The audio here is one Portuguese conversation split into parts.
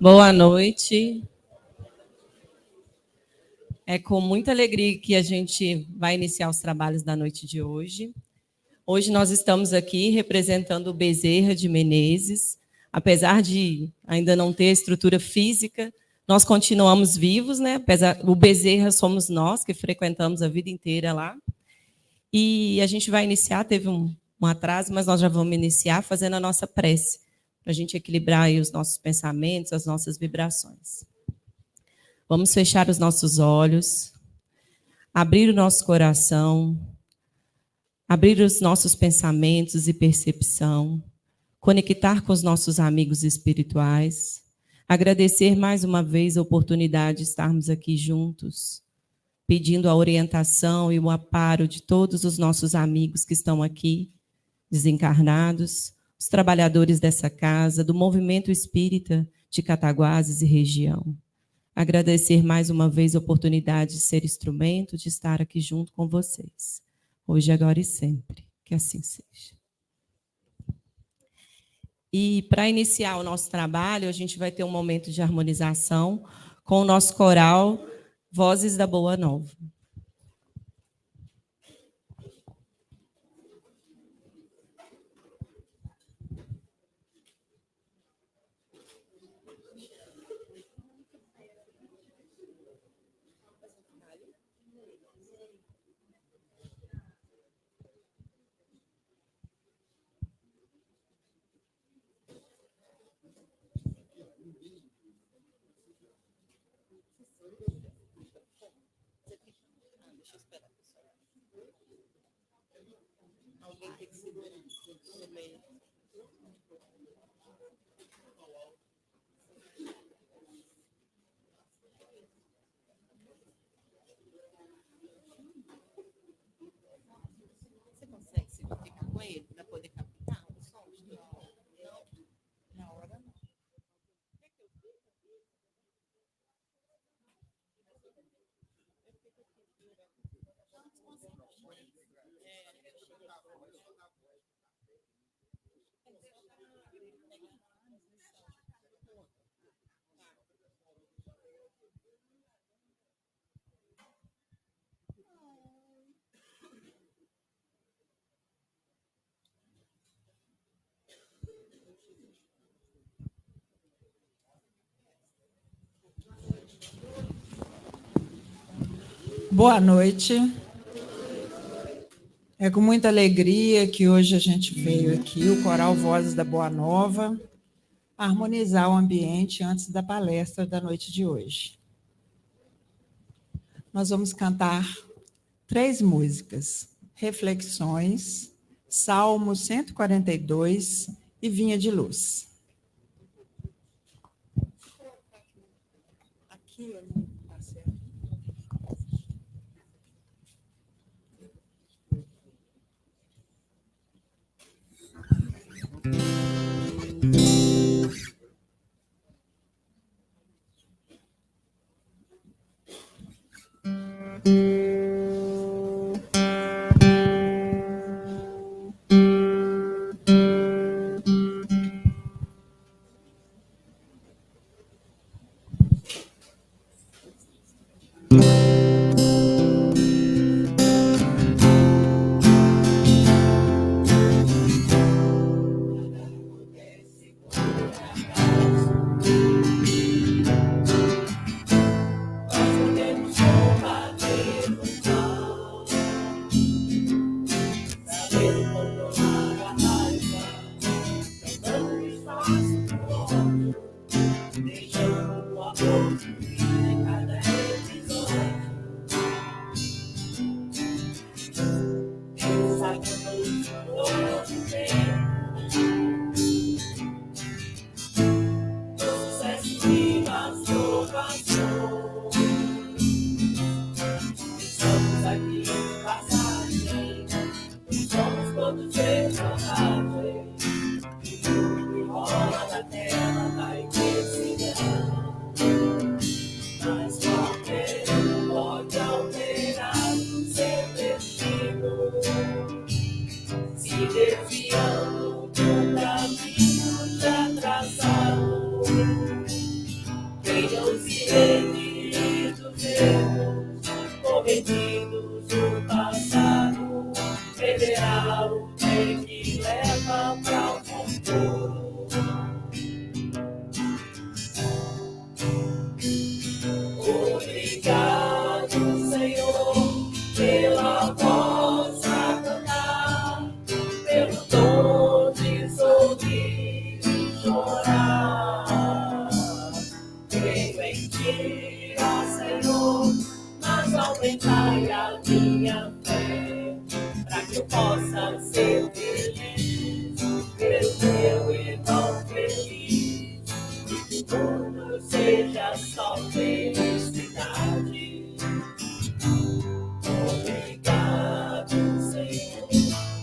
Boa noite. É com muita alegria que a gente vai iniciar os trabalhos da noite de hoje. Hoje nós estamos aqui representando o Bezerra de Menezes. Apesar de ainda não ter estrutura física, nós continuamos vivos, né? O Bezerra somos nós que frequentamos a vida inteira lá. E a gente vai iniciar, teve um atraso, mas nós já vamos iniciar fazendo a nossa prece, para a gente equilibrar aí os nossos pensamentos, as nossas vibrações. Vamos fechar os nossos olhos, abrir o nosso coração, abrir os nossos pensamentos e percepção, conectar com os nossos amigos espirituais, agradecer mais uma vez a oportunidade de estarmos aqui juntos, pedindo a orientação e o amparo de todos os nossos amigos que estão aqui, desencarnados, os trabalhadores dessa casa, do movimento espírita de Cataguases e região. Agradecer mais uma vez a oportunidade de ser instrumento, de estar aqui junto com vocês. Hoje, agora e sempre. Que assim seja. E para iniciar o nosso trabalho, a gente vai ter um momento de harmonização com o nosso coral Vozes da Boa Nova. Você consegue se ficar com ele para poder captar o som? Não, na hora não. Boa noite. É com muita alegria que hoje a gente veio aqui, o Coral Vozes da Boa Nova, harmonizar o ambiente antes da palestra da noite de hoje. Nós vamos cantar 3 músicas: Reflexões, Salmo 142 e Vinha de Luz. Aqui, tá certo. Desviando do caminho já traçado. Leiam-se eles os erros cometidos no passado, perderá o bem que leva para o futuro. Obrigado, Senhor, pela voz a cantar, pelo dom de sorrir e chorar. Creio em ti, ó Senhor, mas aumentai a minha fé, para que eu possa ser feliz, ver meu irmão feliz, e que o mundo seja só felicidade. Obrigado, Senhor,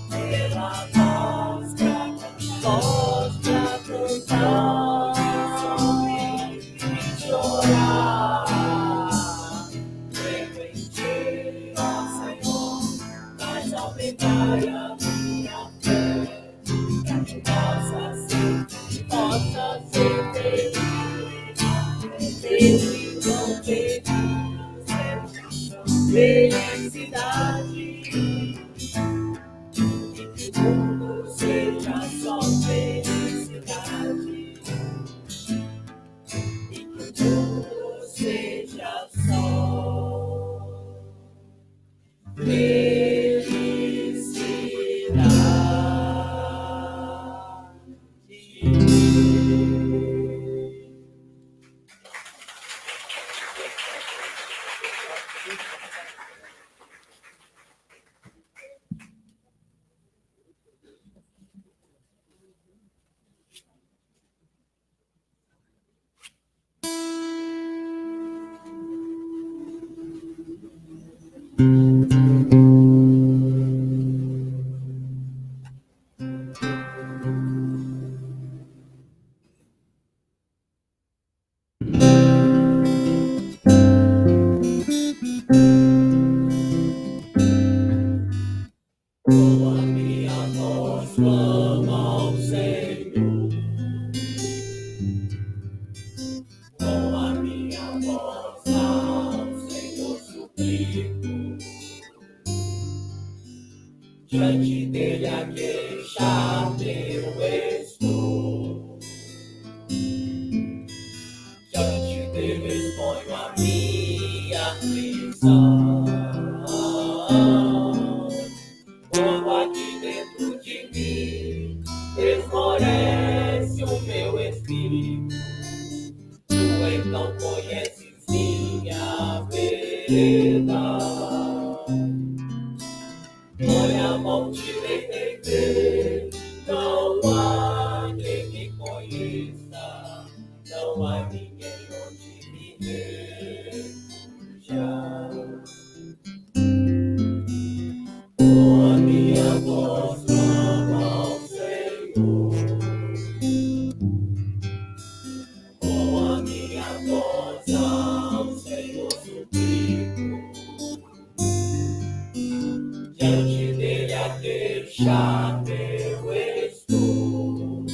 pela voz pra cantar, sorrir e chorar. Creio em ti, ó Senhor, mas aumentai a minha fé, pra que possa ser feliz, não feliz, felicidade, e que o mundo seja só felicidade, e que o mundo seja só com a minha voz clamo ao Senhor, com a minha voz ao Senhor suplico, diante dele a queixar eu estou, diante dele exponho a minha aflição. Quando aqui dentro de mim esmorece o meu espírito, tu então conheces minha vereda. Põe a mão direita em mim, não há quem me conheça, não há ninguém onde me refugiar. Com a minha voz clamo ao Senhor, com a minha voz ao Senhor suplico, diante dele a queixar eu estou,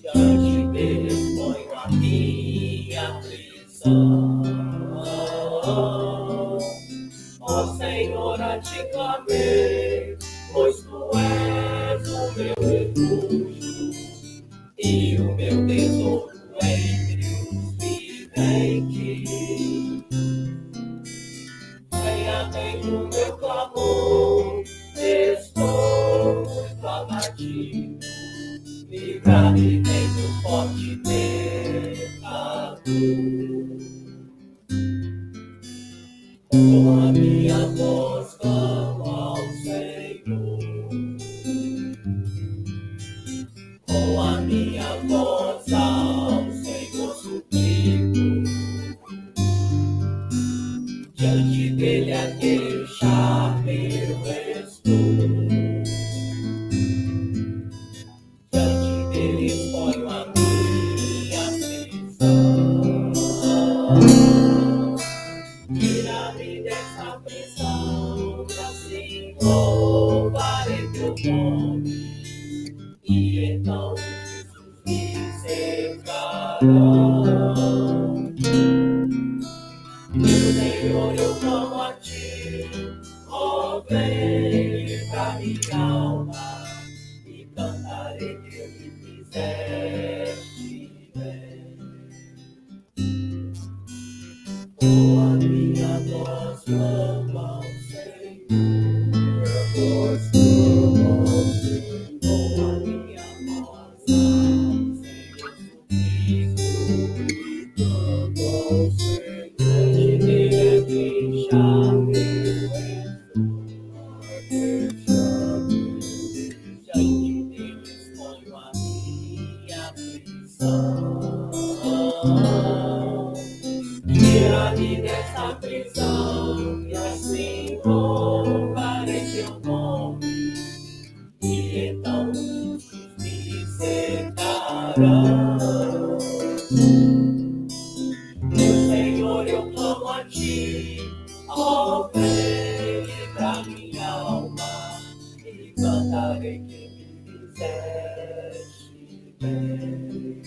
diante dele exponho a minha aflição. Ó Senhor, a ti clamei, pois tu és o meu refúgio e o meu tesouro entre os viventes. Venha atende o meu clamor, estou muito abatido, livra-me do forte pecado. Com a minha voz clamo ao Senhor, com a minha voz ao Senhor suplico, diante dele a queixar eu estou, diante dele exponho a minha aflição. Senhor, eu clamo a ti, ó, vem pra minha alma e cantarei que me fizeste bem. Oh, a minha voz clama ao Senhor, a voz clama ao Senhor, oh, a minha voz ao Senhor, e clamo ao Senhor, deixa-me, diante dele exponho a minha aflição. Tira-me dessa prisão e assim louvarei teu nome, e então me secarão. Meu Senhor, eu clamo a ti, ó, vem pra minha alma e cantarei que me fizeste bem.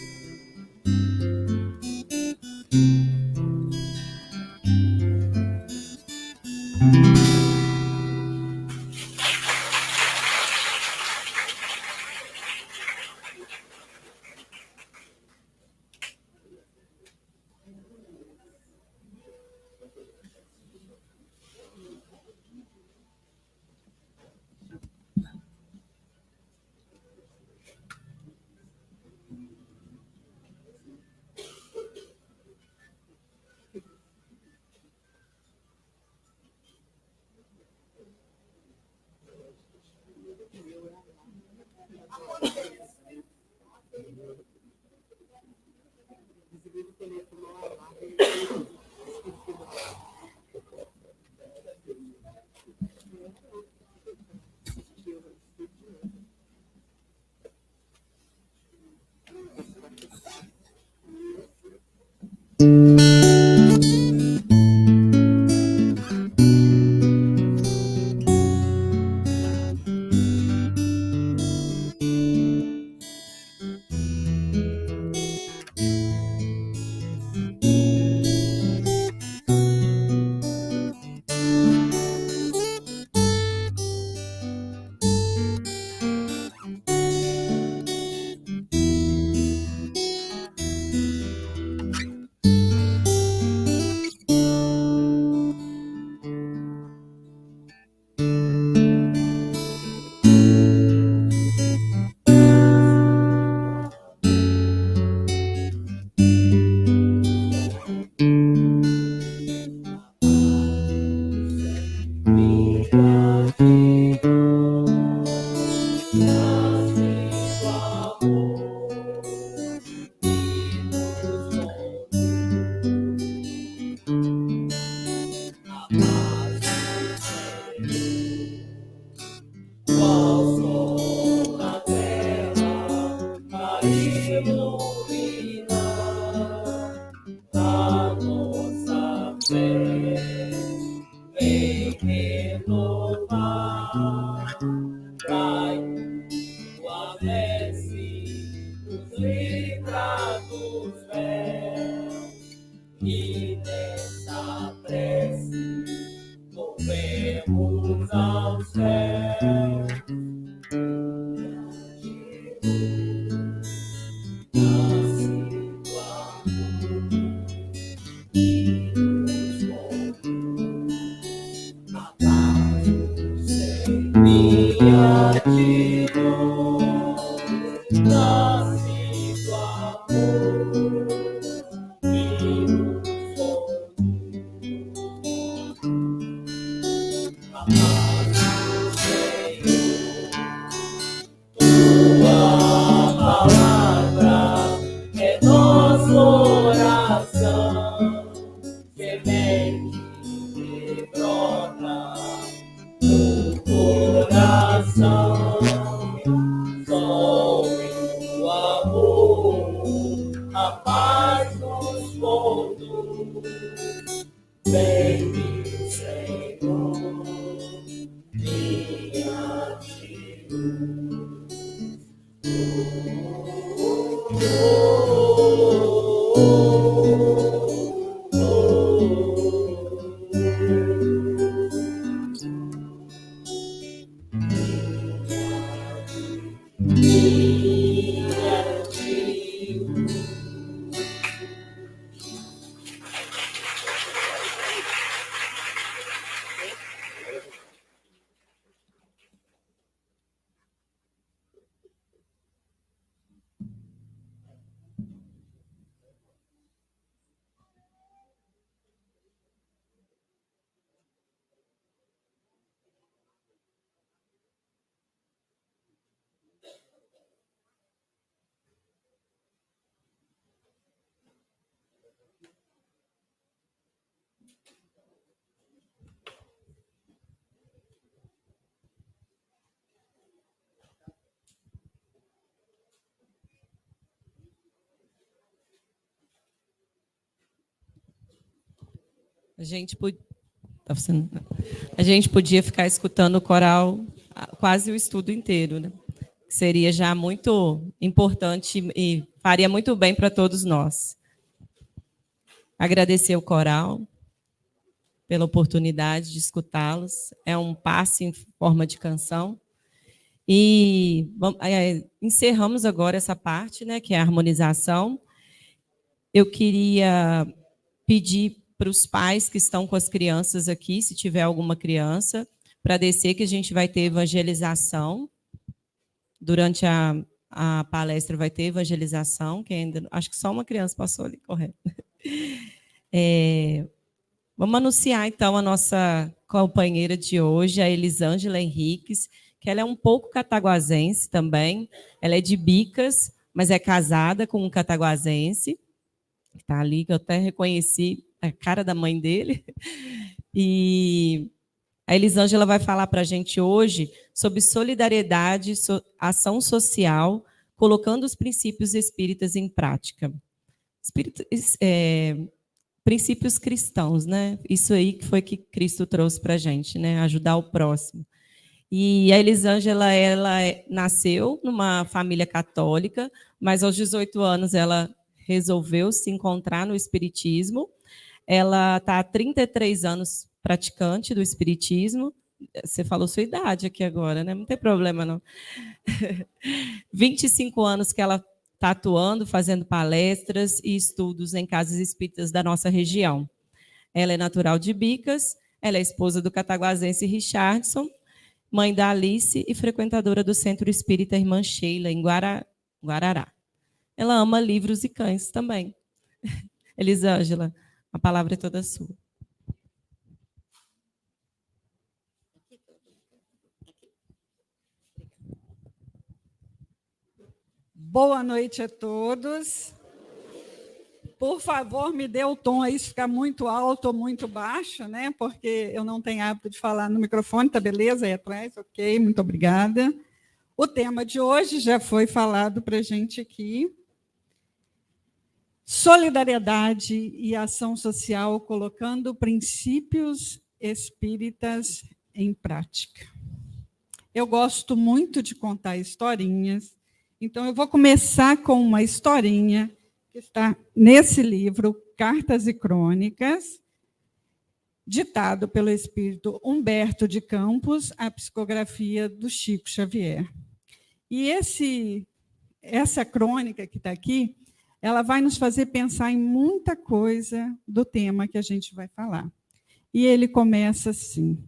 A gente podia ficar escutando o coral quase o estudo inteiro, né? Seria já muito importante e faria muito bem para todos nós. Agradecer o coral pela oportunidade de escutá-los. É um passe em forma de canção. E encerramos agora essa parte, né, que é a harmonização. Eu queria pedir para os pais que estão com as crianças aqui, se tiver alguma criança, para descer, que a gente vai ter evangelização. Durante a palestra vai ter evangelização, que ainda acho que só uma criança passou ali, correto. Vamos anunciar, então, a nossa companheira de hoje, a Elisângela Henriques, que ela é um pouco cataguasense também. Ela é de Bicas, mas é casada com um cataguasense, que está ali, que eu até reconheci a cara da mãe dele. E a Elisângela vai falar para a gente hoje sobre solidariedade, ação social, colocando os princípios espíritas em prática. Princípios cristãos, né? Isso aí que foi que Cristo trouxe para a gente, né? Ajudar o próximo. E a Elisângela, ela nasceu numa família católica, mas aos 18 anos ela resolveu se encontrar no espiritismo. Ela está há 33 anos praticante do espiritismo. Você falou sua idade aqui agora, né? Não tem problema, não. 25 anos que ela está atuando, fazendo palestras e estudos em casas espíritas da nossa região. Ela é natural de Bicas, ela é esposa do cataguasense Richardson, mãe da Alice e frequentadora do Centro Espírita Irmã Sheila, em Guarará. Ela ama livros e cães também. Elisângela, a palavra é toda sua. Boa noite a todos. Por favor, me dê o tom aí, se ficar muito alto ou muito baixo, né? Porque eu não tenho hábito de falar no microfone, tá beleza? Aí atrás, ok, muito obrigada. O tema de hoje já foi falado para a gente aqui. Solidariedade e ação social, colocando princípios espíritas em prática. Eu gosto muito de contar historinhas, então eu vou começar com uma historinha que está nesse livro, Cartas e Crônicas, ditado pelo espírito Humberto de Campos, a psicografia do Chico Xavier. E essa crônica que está aqui, ela vai nos fazer pensar em muita coisa do tema que a gente vai falar. E ele começa assim.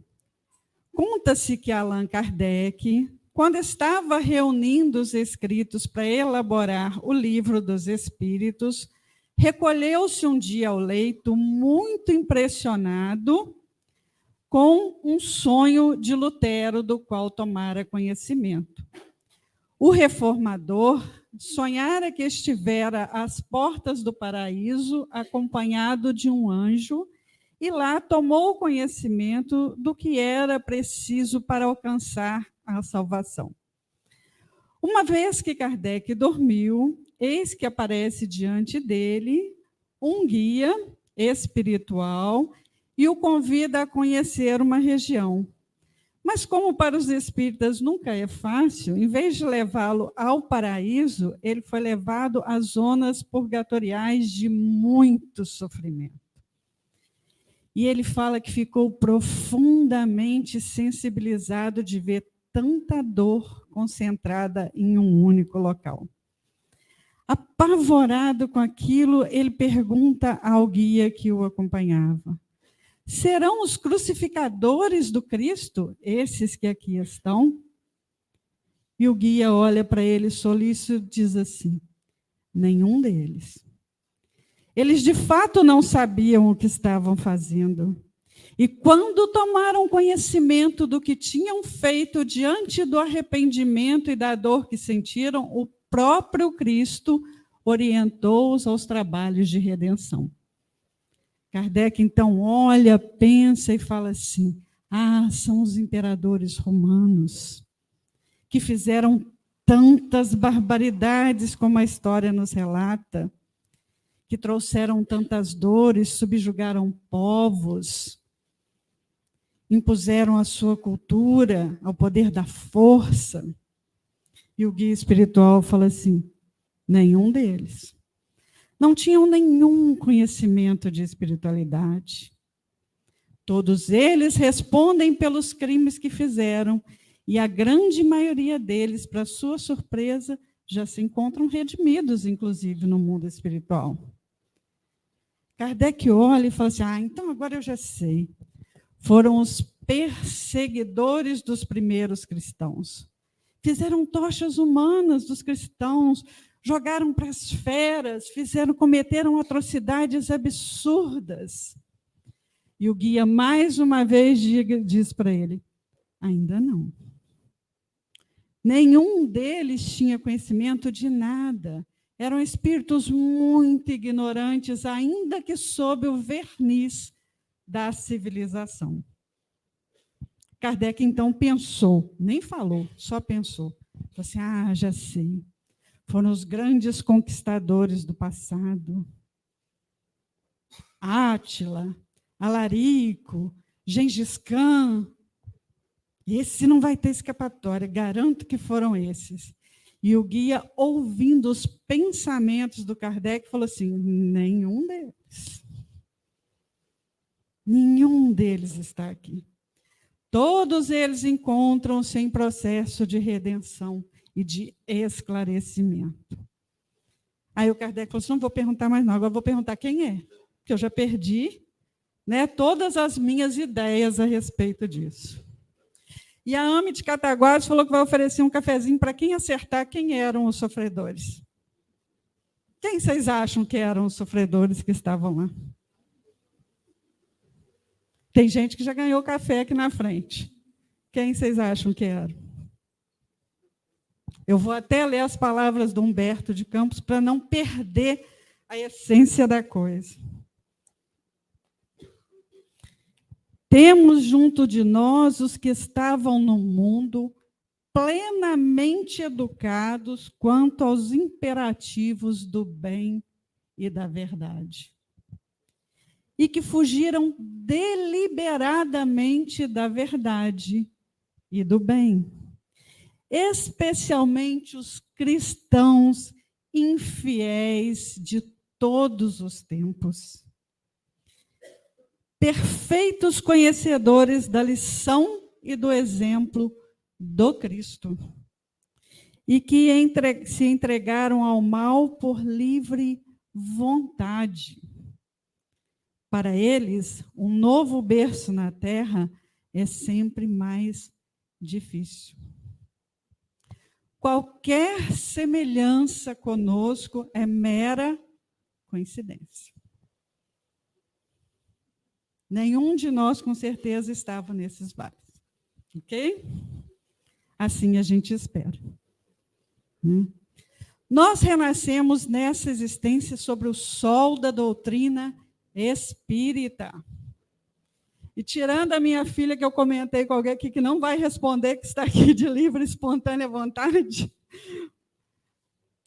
Conta-se que Allan Kardec, quando estava reunindo os escritos para elaborar o Livro dos Espíritos, recolheu-se um dia ao leito muito impressionado com um sonho de Lutero, do qual tomara conhecimento. O reformador sonhara que estivera às portas do paraíso, acompanhado de um anjo, e lá tomou conhecimento do que era preciso para alcançar a salvação. Uma vez que Kardec dormiu, eis que aparece diante dele um guia espiritual e o convida a conhecer uma região. Mas como para os espíritas nunca é fácil, em vez de levá-lo ao paraíso, ele foi levado às zonas purgatoriais de muito sofrimento. E ele fala que ficou profundamente sensibilizado de ver tanta dor concentrada em um único local. Apavorado com aquilo, ele pergunta ao guia que o acompanhava: serão os crucificadores do Cristo, esses que aqui estão? E o guia olha para ele solícito e diz assim: nenhum deles. Eles, de fato, não sabiam o que estavam fazendo. E quando tomaram conhecimento do que tinham feito diante do arrependimento e da dor que sentiram, o próprio Cristo orientou-os aos trabalhos de redenção. Kardec, então, olha, pensa e fala assim: são os imperadores romanos que fizeram tantas barbaridades como a história nos relata, que trouxeram tantas dores, subjugaram povos, impuseram a sua cultura ao poder da força. E o guia espiritual fala assim: nenhum deles. Não tinham nenhum conhecimento de espiritualidade. Todos eles respondem pelos crimes que fizeram, e a grande maioria deles, para sua surpresa, já se encontram redimidos, inclusive, no mundo espiritual. Kardec olha e fala assim: então agora eu já sei. Foram os perseguidores dos primeiros cristãos. Fizeram tochas humanas dos cristãos, jogaram para as feras, cometeram atrocidades absurdas. E o guia, mais uma vez, diz para ele: ainda não. Nenhum deles tinha conhecimento de nada. Eram espíritos muito ignorantes, ainda que sob o verniz da civilização. Kardec, então, pensou, nem falou, só pensou. Falou assim: já sei. Foram os grandes conquistadores do passado. Átila, Alarico, Gengis Khan. Esse não vai ter escapatória, garanto que foram esses. E o guia, ouvindo os pensamentos do Kardec, falou assim: nenhum deles. Nenhum deles está aqui. Todos eles encontram-se em processo de redenção e de esclarecimento. Aí o Kardec falou assim: não vou perguntar mais não, agora vou perguntar quem é, porque eu já perdi, todas as minhas ideias a respeito disso. E a AME de Cataguases falou que vai oferecer um cafezinho para quem acertar quem eram os sofredores. Quem vocês acham que eram os sofredores que estavam lá? Tem gente que já ganhou café aqui na frente. Quem vocês acham que eram? Eu vou até ler as palavras do Humberto de Campos para não perder a essência da coisa. Temos junto de nós os que estavam no mundo plenamente educados quanto aos imperativos do bem e da verdade, e que fugiram deliberadamente da verdade e do bem, especialmente os cristãos infiéis de todos os tempos, perfeitos conhecedores da lição e do exemplo do Cristo, e que se entregaram ao mal por livre vontade. Para eles, um novo berço na terra é sempre mais difícil. Qualquer semelhança conosco é mera coincidência. Nenhum de nós, com certeza, estava nesses bares. Ok? Assim a gente espera. Nós renascemos nessa existência sobre o sol da doutrina espírita. E tirando a minha filha, que eu comentei com alguém aqui que não vai responder, que está aqui de livre, espontânea vontade,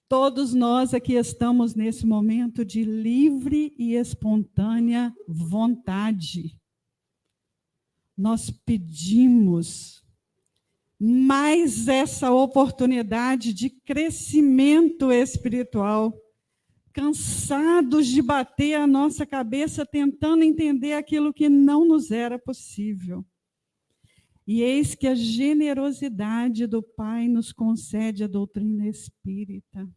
todos nós aqui estamos nesse momento de livre e espontânea vontade. Nós pedimos mais essa oportunidade de crescimento espiritual, cansados de bater a nossa cabeça tentando entender aquilo que não nos era possível. E eis que a generosidade do Pai nos concede a doutrina espírita,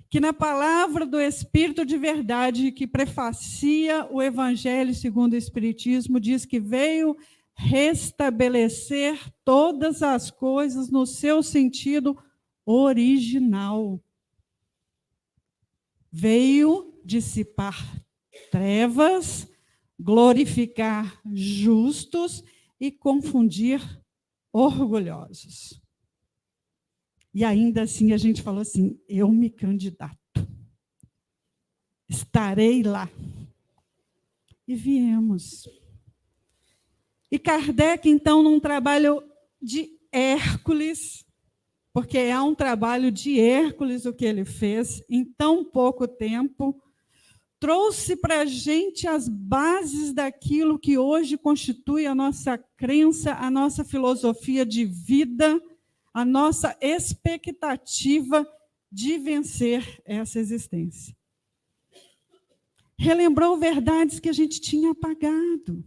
que na palavra do Espírito de verdade, que prefacia o Evangelho segundo o Espiritismo, diz que veio restabelecer todas as coisas no seu sentido original. Veio dissipar trevas, glorificar justos e confundir orgulhosos. E ainda assim a gente falou assim: eu me candidato, estarei lá. E viemos. E Kardec, então, num trabalho de Hércules, porque é um trabalho de Hércules o que ele fez, em tão pouco tempo, trouxe para a gente as bases daquilo que hoje constitui a nossa crença, a nossa filosofia de vida, a nossa expectativa de vencer essa existência. Relembrou verdades que a gente tinha apagado.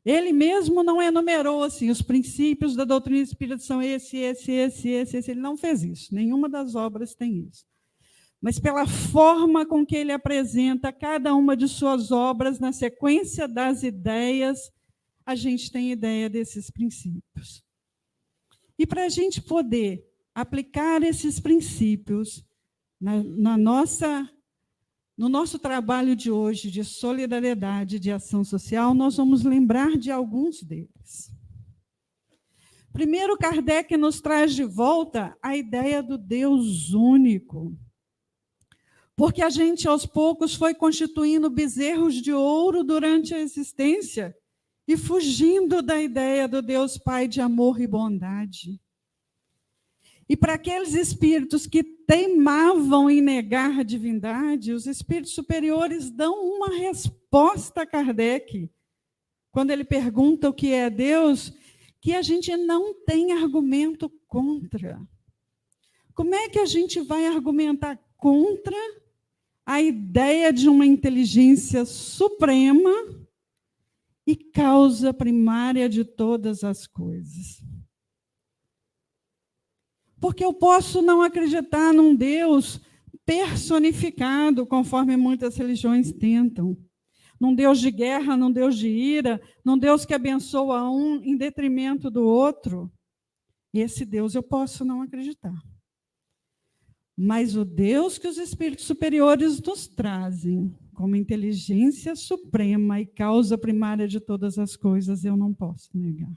Ele mesmo não enumerou assim, os princípios da doutrina espírita são esse. Ele não fez isso, nenhuma das obras tem isso. Mas pela forma com que ele apresenta cada uma de suas obras, na sequência das ideias, a gente tem ideia desses princípios. E para a gente poder aplicar esses princípios no nosso trabalho de hoje, de solidariedade, de ação social, nós vamos lembrar de alguns deles. Primeiro, Kardec nos traz de volta a ideia do Deus único. Porque a gente, aos poucos, foi constituindo bezerros de ouro durante a existência e fugindo da ideia do Deus Pai de amor e bondade. E para aqueles espíritos que teimavam em negar a divindade, os espíritos superiores dão uma resposta a Kardec, quando ele pergunta o que é Deus, que a gente não tem argumento contra. Como é que a gente vai argumentar contra a ideia de uma inteligência suprema e causa primária de todas as coisas? Porque eu posso não acreditar num Deus personificado, conforme muitas religiões tentam. Num Deus de guerra, num Deus de ira, num Deus que abençoa um em detrimento do outro. Esse Deus eu posso não acreditar. Mas o Deus que os espíritos superiores nos trazem, como inteligência suprema e causa primária de todas as coisas, eu não posso negar.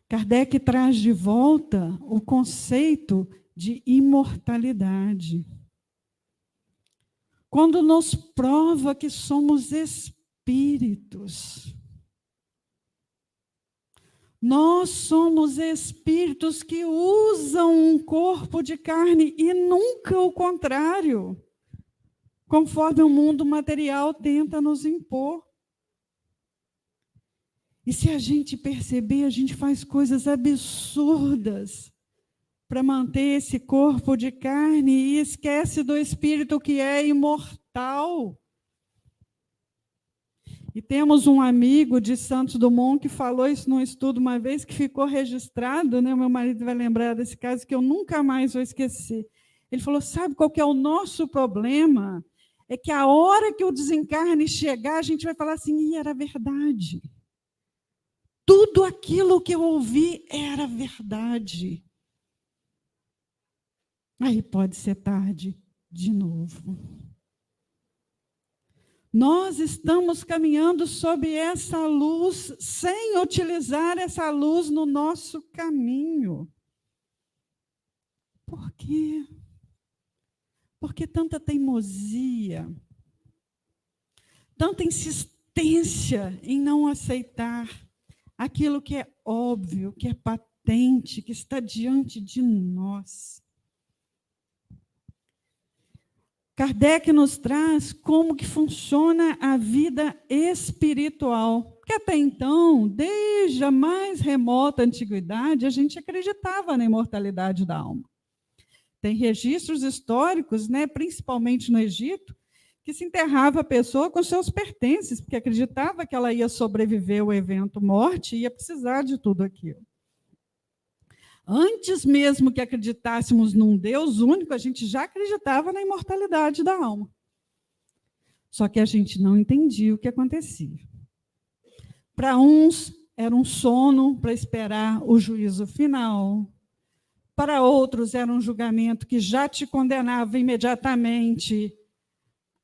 Kardec traz de volta o conceito de imortalidade. Quando nos prova que somos espíritos. Nós somos espíritos que usam um corpo de carne e nunca o contrário, conforme o mundo material tenta nos impor. E se a gente perceber, a gente faz coisas absurdas para manter esse corpo de carne e esquece do espírito que é imortal. E temos um amigo de Santos Dumont que falou isso num estudo uma vez, que ficou registrado, né? Meu marido vai lembrar desse caso, que eu nunca mais vou esquecer. Ele falou, sabe qual que é o nosso problema? É que a hora que o desencarne chegar, a gente vai falar assim, era verdade. Tudo aquilo que eu ouvi era verdade. Aí pode ser tarde de novo. Nós estamos caminhando sob essa luz, sem utilizar essa luz no nosso caminho. Por quê? Por que tanta teimosia? Tanta insistência em não aceitar aquilo que é óbvio, que é patente, que está diante de nós. Kardec nos traz como que funciona a vida espiritual. Porque até então, desde a mais remota antiguidade, a gente acreditava na imortalidade da alma. Tem registros históricos, né, principalmente no Egito, que se enterrava a pessoa com seus pertences, porque acreditava que ela ia sobreviver ao evento morte e ia precisar de tudo aquilo. Antes mesmo que acreditássemos num Deus único, a gente já acreditava na imortalidade da alma. Só que a gente não entendia o que acontecia. Para uns, era um sono para esperar o juízo final. Para outros, era um julgamento que já te condenava imediatamente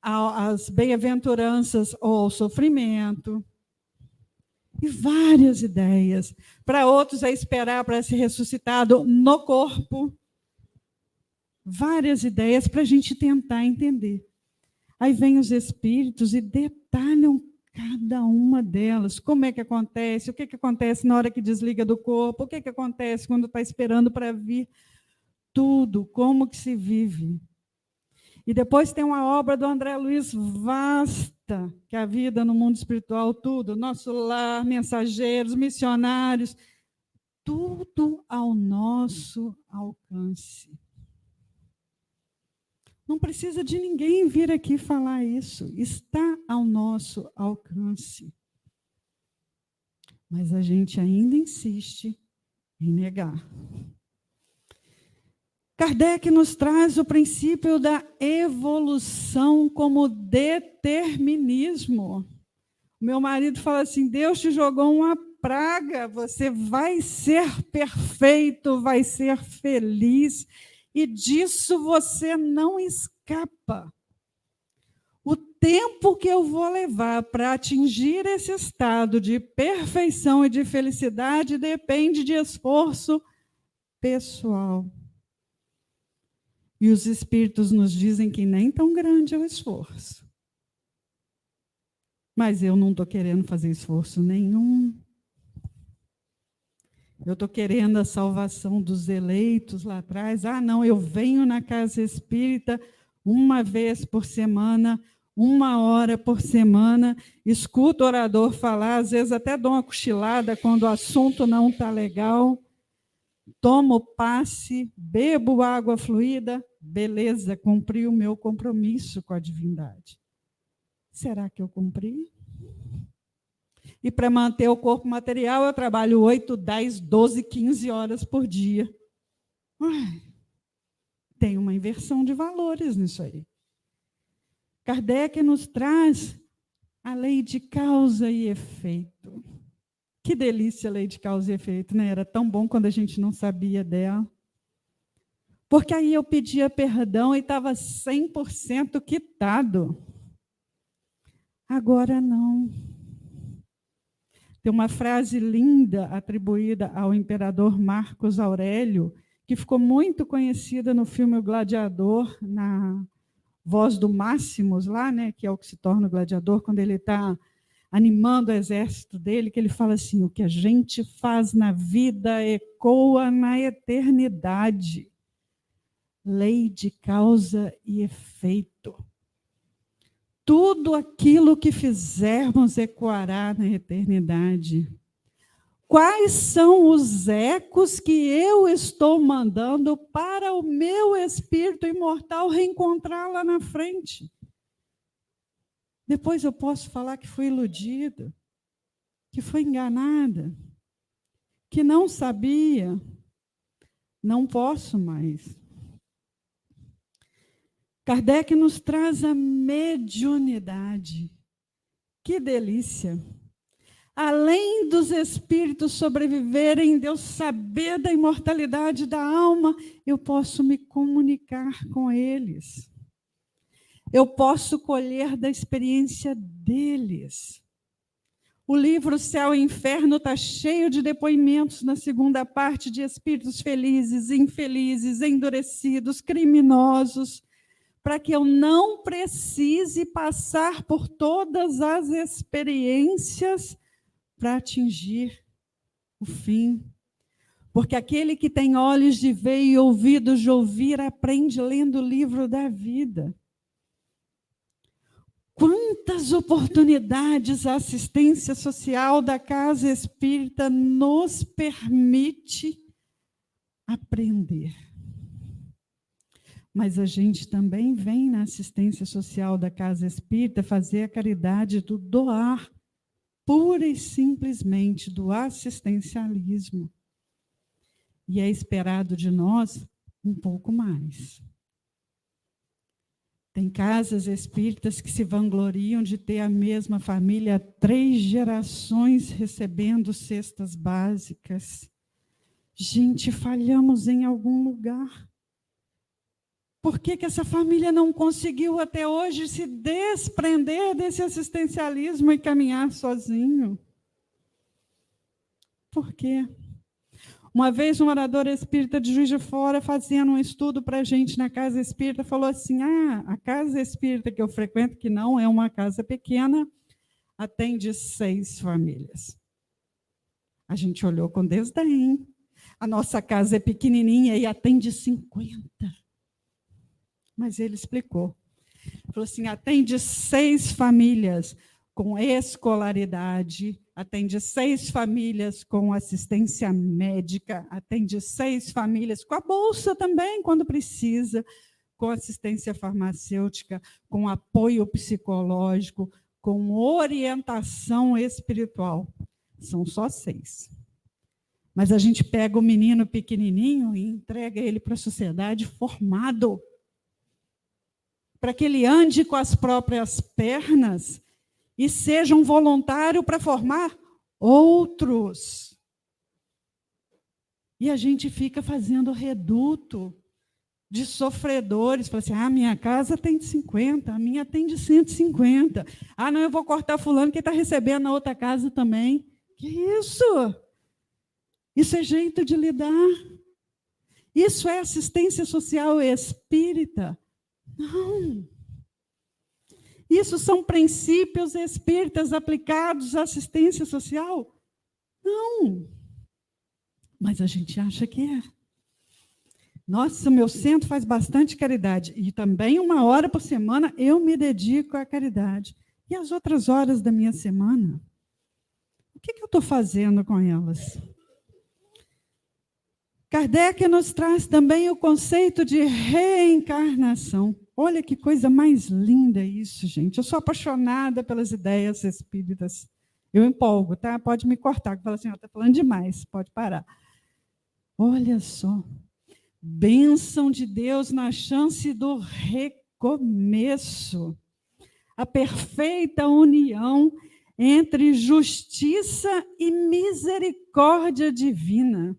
às bem-aventuranças ou ao sofrimento. E várias ideias. Para outros, é esperar para ser ressuscitado no corpo. Várias ideias para a gente tentar entender. Aí vêm os espíritos e detalham cada uma delas. Como é que acontece? O que acontece na hora que desliga do corpo? O que acontece quando está esperando para vir? Tudo, como que se vive. E depois tem uma obra do André Luiz vasta, que é a vida no mundo espiritual, tudo, Nosso Lar, Mensageiros, Missionários, tudo ao nosso alcance. Não precisa de ninguém vir aqui falar isso, está ao nosso alcance. Mas a gente ainda insiste em negar. Kardec nos traz o princípio da evolução como determinismo. Meu marido fala assim, Deus te jogou uma praga, você vai ser perfeito, vai ser feliz, e disso você não escapa. O tempo que eu vou levar para atingir esse estado de perfeição e de felicidade depende de esforço pessoal. E os espíritos nos dizem que nem tão grande é o esforço. Mas eu não estou querendo fazer esforço nenhum. Eu estou querendo a salvação dos eleitos lá atrás. Ah, não, eu venho na casa espírita uma vez por semana, 1 hora por semana, escuto o orador falar, às vezes até dou uma cochilada quando o assunto não está legal, tomo passe, bebo água fluida, beleza, cumpri o meu compromisso com a divindade. Será que eu cumpri? E para manter o corpo material, eu trabalho 8, 10, 12, 15 horas por dia. Tem uma inversão de valores nisso aí. Kardec nos traz a lei de causa e efeito. Que delícia a lei de causa e efeito, né? Era tão bom quando a gente não sabia dela. Porque aí eu pedia perdão e estava 100% quitado. Agora não. Tem uma frase linda atribuída ao imperador Marcos Aurélio, que ficou muito conhecida no filme O Gladiador, na voz do Máximos, lá, né, que é o que se torna o gladiador, quando ele está animando o exército dele, que ele fala assim, o que a gente faz na vida ecoa na eternidade. Lei de causa e efeito. Tudo aquilo que fizermos ecoará na eternidade. Quais são os ecos que eu estou mandando para o meu espírito imortal reencontrar lá na frente? Depois eu posso falar que fui iludida, que fui enganada, que não sabia. Não posso mais. Kardec nos traz a mediunidade. Que delícia! Além dos espíritos sobreviverem, de eu saber da imortalidade da alma, eu posso me comunicar com eles. Eu posso colher da experiência deles. O livro Céu e Inferno está cheio de depoimentos na segunda parte de espíritos felizes, infelizes, endurecidos, criminosos, para que eu não precise passar por todas as experiências para atingir o fim. Porque aquele que tem olhos de ver e ouvidos de ouvir, aprende lendo o livro da vida. Quantas oportunidades a assistência social da Casa Espírita nos permite aprender. Mas a gente também vem na assistência social da Casa Espírita fazer a caridade do doar, pura e simplesmente do assistencialismo. E é esperado de nós um pouco mais. Tem casas espíritas que se vangloriam de ter a mesma família há 3 gerações recebendo cestas básicas. Gente, falhamos em algum lugar. Por que essa família não conseguiu até hoje se desprender desse assistencialismo e caminhar sozinho? Por quê? Uma vez um orador espírita de Juiz de Fora, fazendo um estudo para a gente na casa espírita, falou assim, a casa espírita que eu frequento, que não é uma casa pequena, atende 6 famílias. A gente olhou com desdém. A nossa casa é pequenininha e atende 50. Mas ele explicou. Falou assim, atende 6 famílias com escolaridade, atende 6 famílias com assistência médica, atende 6 famílias com a bolsa também, quando precisa, com assistência farmacêutica, com apoio psicológico, com orientação espiritual. São só 6. Mas a gente pega o menino pequenininho e entrega ele para a sociedade formado, para que ele ande com as próprias pernas e seja um voluntário para formar outros. E a gente fica fazendo reduto de sofredores. Fala assim, minha casa tem de 50, a minha tem de 150. Não, eu vou cortar fulano que está recebendo na outra casa também. Que isso? Isso é jeito de lidar. Isso é assistência social espírita? Não. Isso são princípios espíritas aplicados à assistência social? Não. Mas a gente acha que é. Nossa, meu centro faz bastante caridade. E também 1 hora por semana eu me dedico à caridade. E as outras horas da minha semana? O que eu estou fazendo com elas? Kardec nos traz também o conceito de reencarnação. Olha que coisa mais linda isso, gente. Eu sou apaixonada pelas ideias espíritas. Eu empolgo, tá? Pode me cortar, que fala assim, está falando demais, pode parar. Olha só. Bênção de Deus na chance do recomeço. A perfeita união entre justiça e misericórdia divina.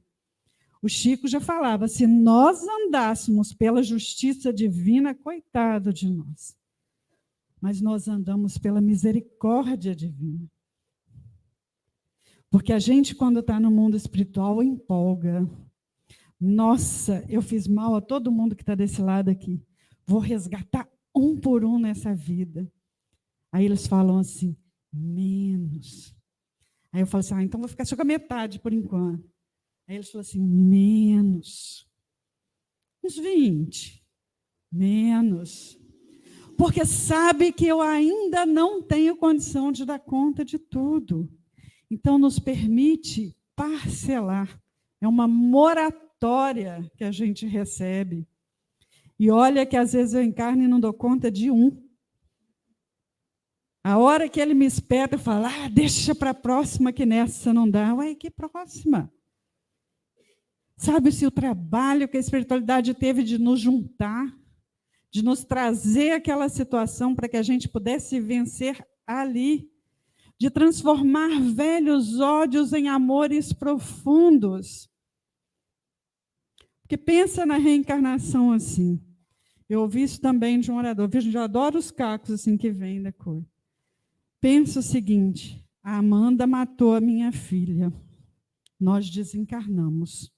O Chico já falava, se nós andássemos pela justiça divina, coitado de nós. Mas nós andamos pela misericórdia divina. Porque a gente, quando está no mundo espiritual, empolga. Nossa, eu fiz mal a todo mundo que está desse lado aqui. Vou resgatar um por um nessa vida. Aí eles falam assim, menos. Aí eu falo assim, então vou ficar só com a metade por enquanto. Aí eles falam assim, menos. Uns 20. Menos. Porque sabe que eu ainda não tenho condição de dar conta de tudo. Então, nos permite parcelar. É uma moratória que a gente recebe. E olha que às vezes eu encarno e não dou conta de um. A hora que ele me espeta, eu falo, deixa para a próxima que nessa não dá. Ué, que próxima? Sabe-se o trabalho que a espiritualidade teve de nos juntar, de nos trazer aquela situação para que a gente pudesse vencer ali, de transformar velhos ódios em amores profundos. Porque pensa na reencarnação assim. Eu ouvi isso também de um orador. Eu adoro os cacos assim que vêm da cor. Pensa o seguinte, a Amanda matou a minha filha. Nós desencarnamos.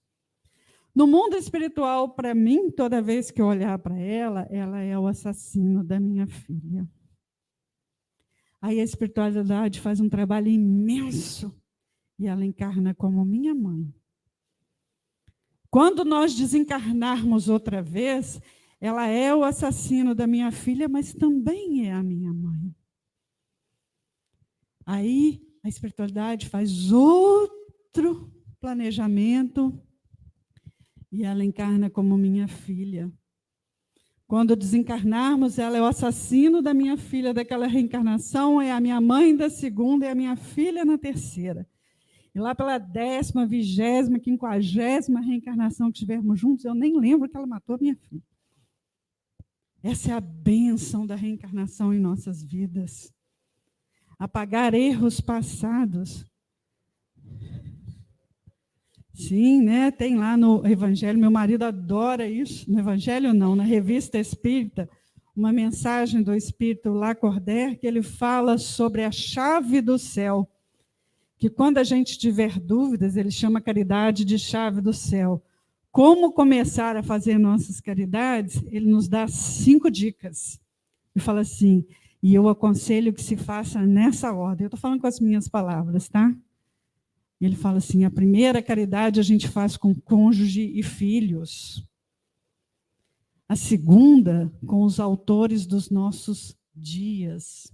No mundo espiritual, para mim, toda vez que eu olhar para ela, ela é o assassino da minha filha. Aí a espiritualidade faz um trabalho imenso e ela encarna como minha mãe. Quando nós desencarnarmos outra vez, ela é o assassino da minha filha, mas também é a minha mãe. Aí a espiritualidade faz outro planejamento e ela encarna como minha filha. Quando desencarnarmos, ela é o assassino da minha filha daquela reencarnação, é a minha mãe da segunda, é a minha filha na terceira. E lá pela 10ª, 20ª, 50ª reencarnação que estivermos juntos, eu nem lembro que ela matou a minha filha. Essa é a bênção da reencarnação em nossas vidas. Apagar erros passados. Sim, né? Tem lá no Evangelho, meu marido adora isso, no Evangelho não, na Revista Espírita, uma mensagem do Espírito Lacordaire, que ele fala sobre a chave do céu, que quando a gente tiver dúvidas, ele chama a caridade de chave do céu. Como começar a fazer nossas caridades? Ele nos dá 5 dicas. Ele fala assim, e eu aconselho que se faça nessa ordem. Eu estou falando com as minhas palavras, tá? Ele fala assim, a primeira caridade a gente faz com cônjuge e filhos. A segunda, com os autores dos nossos dias.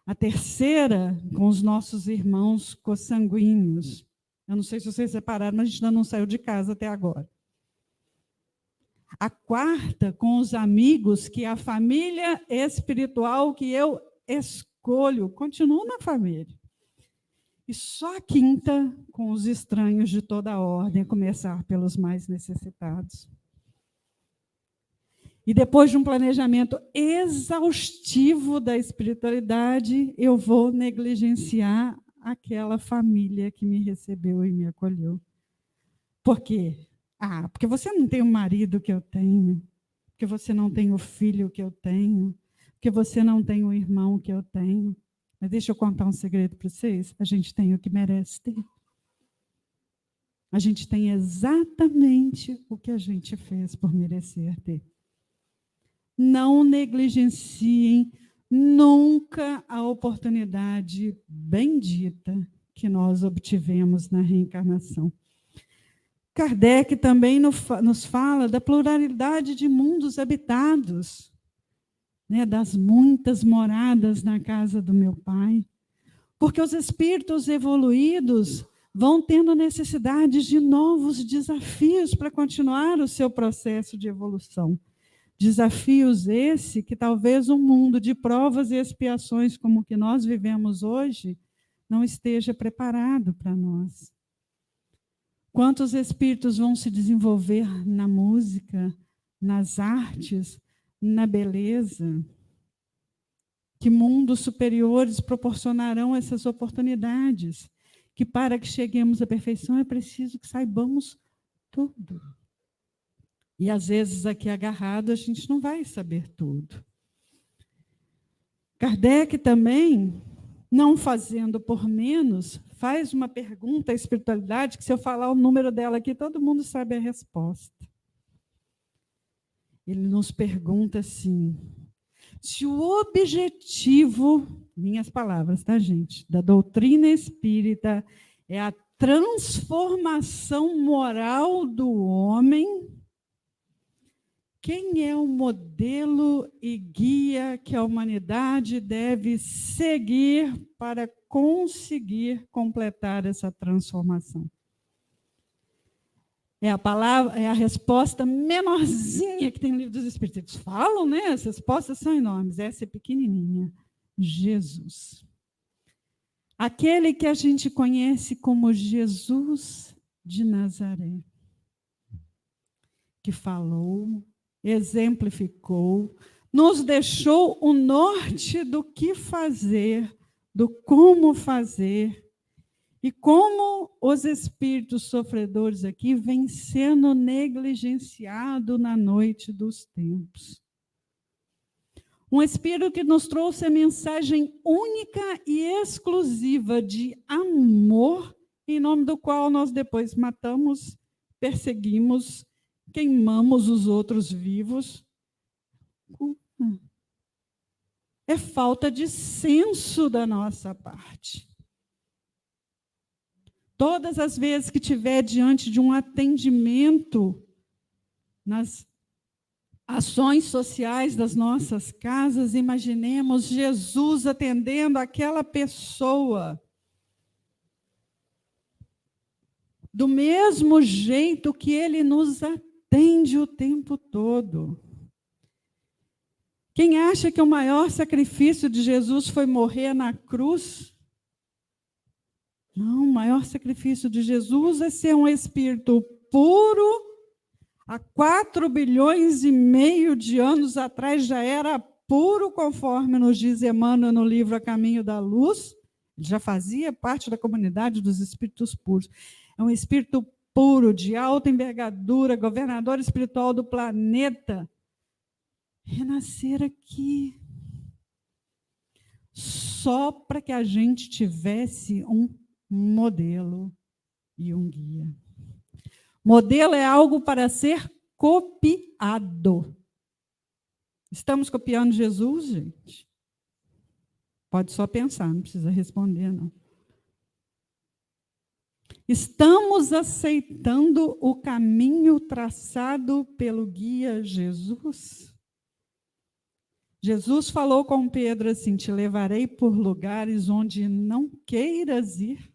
A terceira, com os nossos irmãos consanguíneos. Eu não sei se vocês separaram, mas a gente ainda não saiu de casa até agora. A quarta, com os amigos, que é a família espiritual que eu escolho, continuo na família. E só a quinta, com os estranhos de toda a ordem, a começar pelos mais necessitados. E depois de um planejamento exaustivo da espiritualidade, eu vou negligenciar aquela família que me recebeu e me acolheu. Por quê? Porque você não tem o marido que eu tenho, porque você não tem o filho que eu tenho, porque você não tem o irmão que eu tenho. Mas deixa eu contar um segredo para vocês. A gente tem o que merece ter. A gente tem exatamente o que a gente fez por merecer ter. Não negligenciem nunca a oportunidade bendita que nós obtivemos na reencarnação. Kardec também nos fala da pluralidade de mundos habitados, né, das muitas moradas na casa do meu Pai, porque os espíritos evoluídos vão tendo necessidades de novos desafios para continuar o seu processo de evolução. Desafios esse que talvez um mundo de provas e expiações como o que nós vivemos hoje não esteja preparado para nós. Quantos espíritos vão se desenvolver na música, nas artes, na beleza? Que mundos superiores proporcionarão essas oportunidades? Que para que cheguemos à perfeição é preciso que saibamos tudo. E às vezes aqui agarrado a gente não vai saber tudo. Kardec também, não fazendo por menos, faz uma pergunta à espiritualidade que se eu falar o número dela aqui, todo mundo sabe a resposta. Ele nos pergunta assim, se o objetivo, minhas palavras, tá, gente, da doutrina espírita é a transformação moral do homem, quem é o modelo e guia que a humanidade deve seguir para conseguir completar essa transformação? É a resposta menorzinha que tem no Livro dos Espíritos. Eles falam, né? As respostas são enormes. Essa é pequenininha. Jesus. Aquele que a gente conhece como Jesus de Nazaré. Que falou, exemplificou, nos deixou o norte do que fazer, do como fazer, e como os espíritos sofredores aqui vêm sendo negligenciados na noite dos tempos. Um espírito que nos trouxe a mensagem única e exclusiva de amor, em nome do qual nós depois matamos, perseguimos, queimamos os outros vivos. É falta de senso da nossa parte. Todas as vezes que estiver diante de um atendimento nas ações sociais das nossas casas, imaginemos Jesus atendendo aquela pessoa do mesmo jeito que ele nos atende o tempo todo. Quem acha que o maior sacrifício de Jesus foi morrer na cruz? Não, o maior sacrifício de Jesus é ser um espírito puro. Há 4,5 bilhões de anos atrás já era puro, conforme nos diz Emmanuel no livro A Caminho da Luz. Ele já fazia parte da comunidade dos espíritos puros. É um espírito puro, de alta envergadura, governador espiritual do planeta. Renascer aqui. Só para que a gente tivesse um modelo e um guia. Modelo é algo para ser copiado. Estamos copiando Jesus, gente? Pode só pensar, não precisa responder, não. Estamos aceitando o caminho traçado pelo guia Jesus? Jesus falou com Pedro assim: te levarei por lugares onde não queiras ir.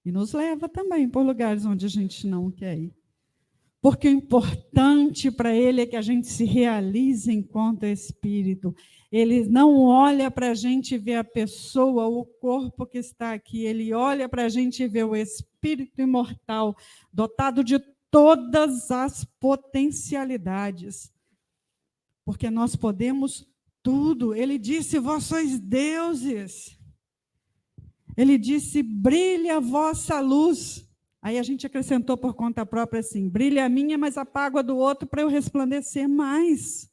E nos leva também por lugares onde a gente não quer ir. Porque o importante para ele é que a gente se realize enquanto espírito. Ele não olha para a gente e vê a pessoa, o corpo que está aqui. Ele olha para a gente e vê o espírito imortal, dotado de todas as potencialidades. Porque nós podemos tudo. Ele disse: vós sois deuses. Ele disse: brilhe a vossa luz. Aí a gente acrescentou por conta própria assim: brilha a minha, mas apago a do outro para eu resplandecer mais.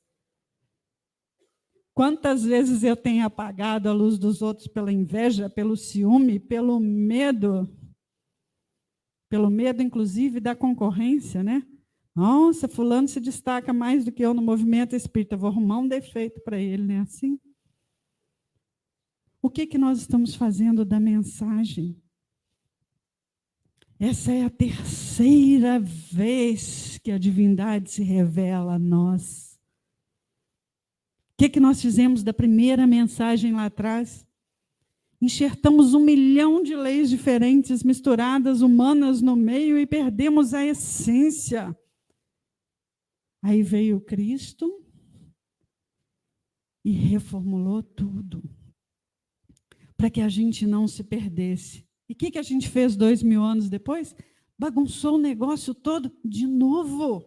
Quantas vezes eu tenho apagado a luz dos outros pela inveja, pelo ciúme, pelo medo, inclusive, da concorrência, né? Nossa, fulano se destaca mais do que eu no movimento espírita, vou arrumar um defeito para ele, né? Assim. O que nós estamos fazendo da mensagem? Essa é a terceira vez que a divindade se revela a nós. O que nós fizemos da primeira mensagem lá atrás? Enxertamos 1 milhão de leis diferentes, misturadas, humanas no meio, e perdemos a essência. Aí veio Cristo e reformulou tudo, para que a gente não se perdesse. E o que a gente fez 2000 anos depois? Bagunçou o negócio todo de novo.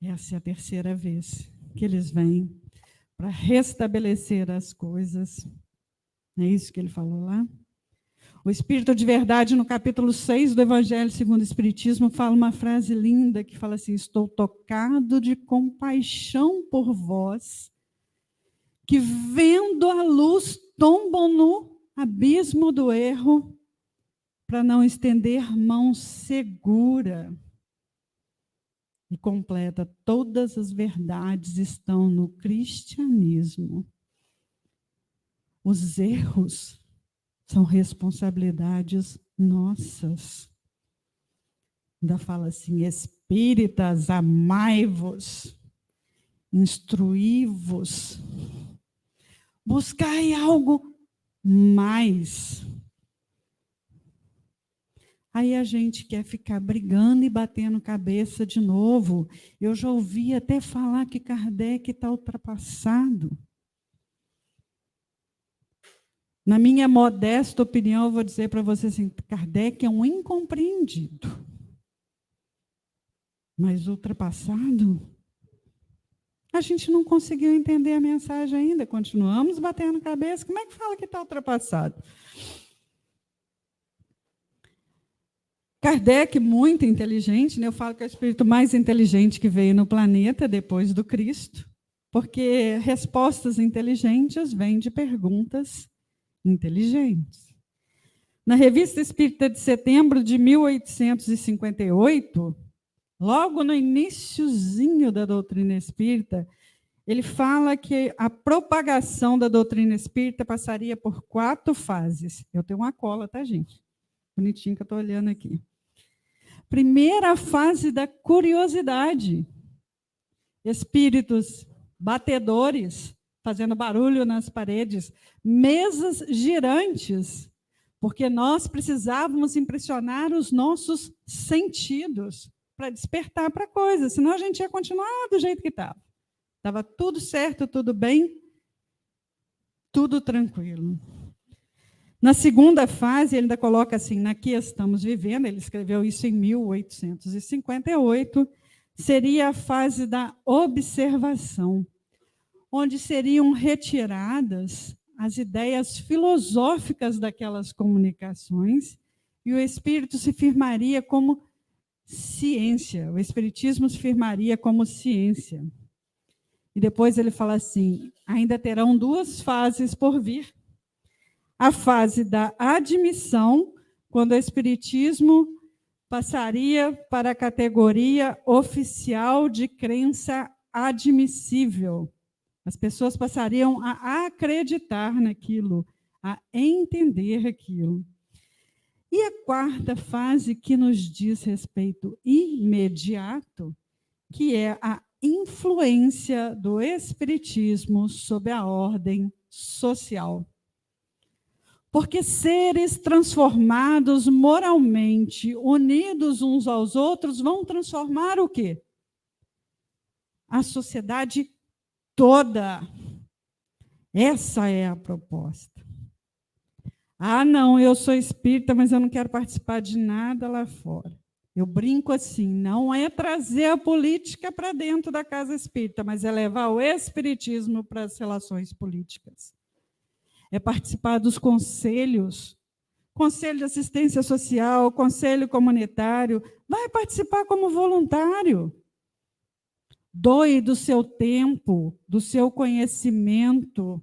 Essa é a terceira vez que eles vêm para restabelecer as coisas. É isso que ele falou lá? O Espírito de Verdade, no capítulo 6 do Evangelho segundo o Espiritismo, fala uma frase linda que fala assim: estou tocado de compaixão por vós, que vendo a luz tombam no abismo do erro, para não estender mão segura. E completa: todas as verdades estão no cristianismo. Os erros são responsabilidades nossas. Ainda fala assim: espíritas, amai-vos, instruí-vos, buscai algo mais. Aí a gente quer ficar brigando e batendo cabeça de novo. Eu já ouvi até falar que Kardec está ultrapassado. Na minha modesta opinião, eu vou dizer para você assim: Kardec é um incompreendido. Mas ultrapassado? A gente não conseguiu entender a mensagem ainda. Continuamos batendo cabeça. Como é que fala que está ultrapassado? Kardec, muito inteligente, né? Eu falo que é o espírito mais inteligente que veio no planeta depois do Cristo, porque respostas inteligentes vêm de perguntas inteligentes. Na Revista Espírita de setembro de 1858, logo no iniciozinho da doutrina espírita, ele fala que a propagação da doutrina espírita passaria por 4 fases. Eu tenho uma cola, tá, gente? Bonitinho que eu estou olhando aqui. Primeira fase da curiosidade. Espíritos batedores, fazendo barulho nas paredes, mesas girantes, porque nós precisávamos impressionar os nossos sentidos para despertar para coisas, senão a gente ia continuar do jeito que estava. Estava tudo certo, tudo bem, tudo tranquilo. Na segunda fase, ele ainda coloca assim: na que estamos vivendo, ele escreveu isso em 1858, seria a fase da observação, onde seriam retiradas as ideias filosóficas daquelas comunicações e o espírito se firmaria como ciência, o espiritismo se firmaria como ciência. E depois ele fala assim: ainda terão 2 fases por vir. A fase da admissão, quando o espiritismo passaria para a categoria oficial de crença admissível. As pessoas passariam a acreditar naquilo, a entender aquilo. E a quarta fase, que nos diz respeito imediato, que é a influência do espiritismo sobre a ordem social. Porque seres transformados moralmente, unidos uns aos outros, vão transformar o quê? A sociedade toda. Essa é a proposta. Ah, não, eu sou espírita, mas eu não quero participar de nada lá fora. Eu brinco assim, não é trazer a política para dentro da casa espírita, mas é levar o espiritismo para as relações políticas. É participar dos conselhos, conselho de assistência social, conselho comunitário, vai participar como voluntário. Doe do seu tempo, do seu conhecimento.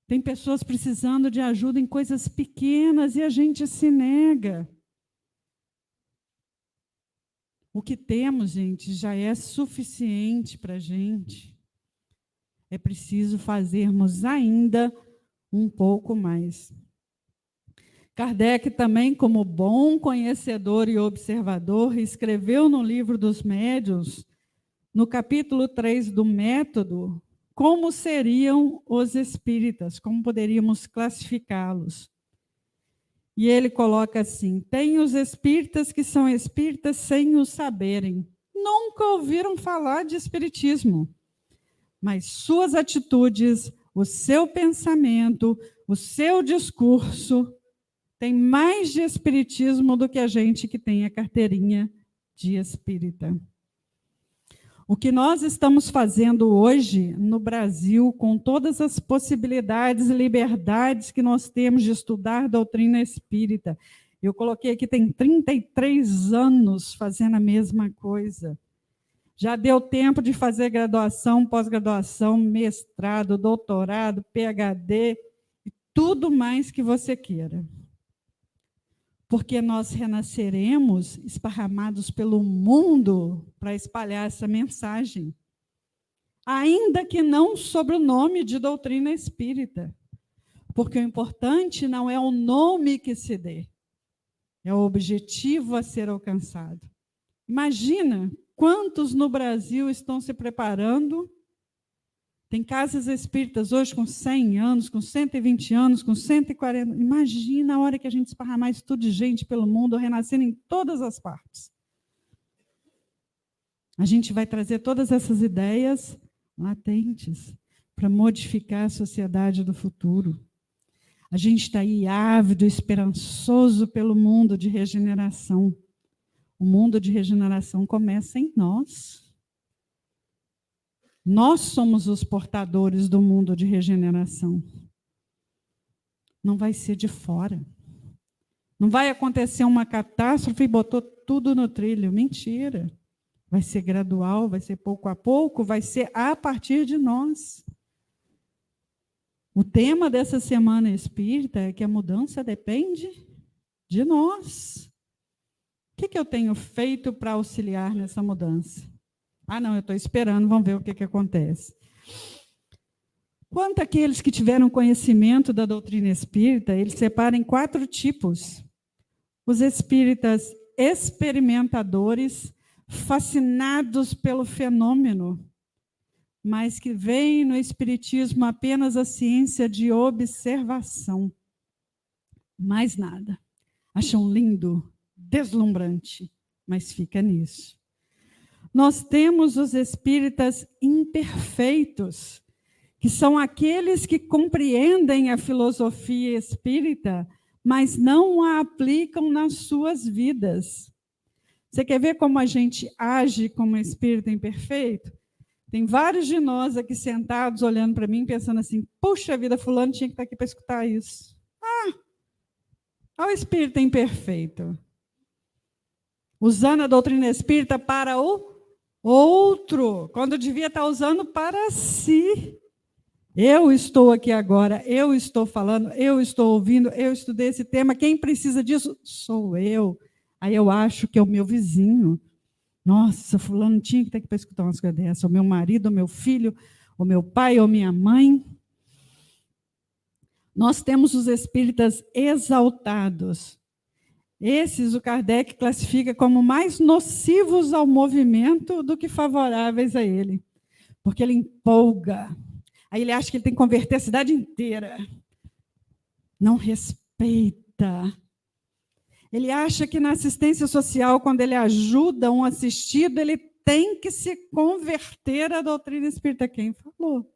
Tem pessoas precisando de ajuda em coisas pequenas e a gente se nega. O que temos, gente, já é suficiente para a gente. É preciso fazermos ainda um pouco mais. Kardec também, como bom conhecedor e observador, escreveu no Livro dos Médiuns, no capítulo 3 do Método, como seriam os espíritas, como poderíamos classificá-los. E ele coloca assim: tem os espíritas que são espíritas sem o saberem. Nunca ouviram falar de espiritismo, mas suas atitudes, o seu pensamento, o seu discurso tem mais de espiritismo do que a gente que tem a carteirinha de espírita. O que nós estamos fazendo hoje no Brasil, com todas as possibilidades e liberdades que nós temos de estudar a doutrina espírita, eu coloquei aqui, tem 33 anos fazendo a mesma coisa. Já deu tempo de fazer graduação, pós-graduação, mestrado, doutorado, PhD, e tudo mais que você queira. Porque nós renasceremos esparramados pelo mundo para espalhar essa mensagem. Ainda que não sob o nome de doutrina espírita. Porque o importante não é o nome que se dê, é o objetivo a ser alcançado. Imagina quantos no Brasil estão se preparando. Tem casas espíritas hoje com 100 anos, com 120 anos, com 140. Imagina a hora que a gente esparramar isso tudo de gente pelo mundo, renascendo em todas as partes. A gente vai trazer todas essas ideias latentes para modificar a sociedade do futuro. A gente está aí ávido, esperançoso pelo mundo de regeneração. O mundo de regeneração começa em nós. Nós somos os portadores do mundo de regeneração. Não vai ser de fora. Não vai acontecer uma catástrofe e botou tudo no trilho. Mentira. Vai ser gradual, vai ser pouco a pouco, vai ser a partir de nós. O tema dessa semana espírita é que a mudança depende de nós. O que eu tenho feito para auxiliar nessa mudança? Ah, não, eu estou esperando, vamos ver o que acontece. Quanto àqueles que tiveram conhecimento da doutrina espírita, eles separam em 4 tipos. Os espíritas experimentadores, fascinados pelo fenômeno, mas que veem no espiritismo apenas a ciência de observação. Mais nada. Acham lindo, deslumbrante, mas fica nisso. Nós temos os espíritas imperfeitos, que são aqueles que compreendem a filosofia espírita, mas não a aplicam nas suas vidas. Você quer ver como a gente age como espírito imperfeito? Tem vários de nós aqui sentados, olhando para mim, pensando assim, puxa vida, fulano tinha que estar aqui para escutar isso. Olha o espírito imperfeito. Usando a doutrina espírita para o outro, quando devia estar usando para si. Eu estou aqui agora, eu estou falando, eu estou ouvindo, eu estudei esse tema, quem precisa disso sou eu. Aí eu acho que é o meu vizinho. Nossa, fulano tinha que estar aqui para escutar umas coisas dessas. O meu marido, o meu filho, o meu pai ou minha mãe. Nós temos os espíritas exaltados. Esses o Kardec classifica como mais nocivos ao movimento do que favoráveis a ele, porque ele empolga. Aí ele acha que ele tem que converter a cidade inteira. Não respeita. Ele acha que na assistência social, quando ele ajuda um assistido, ele tem que se converter à doutrina espírita. Quem falou?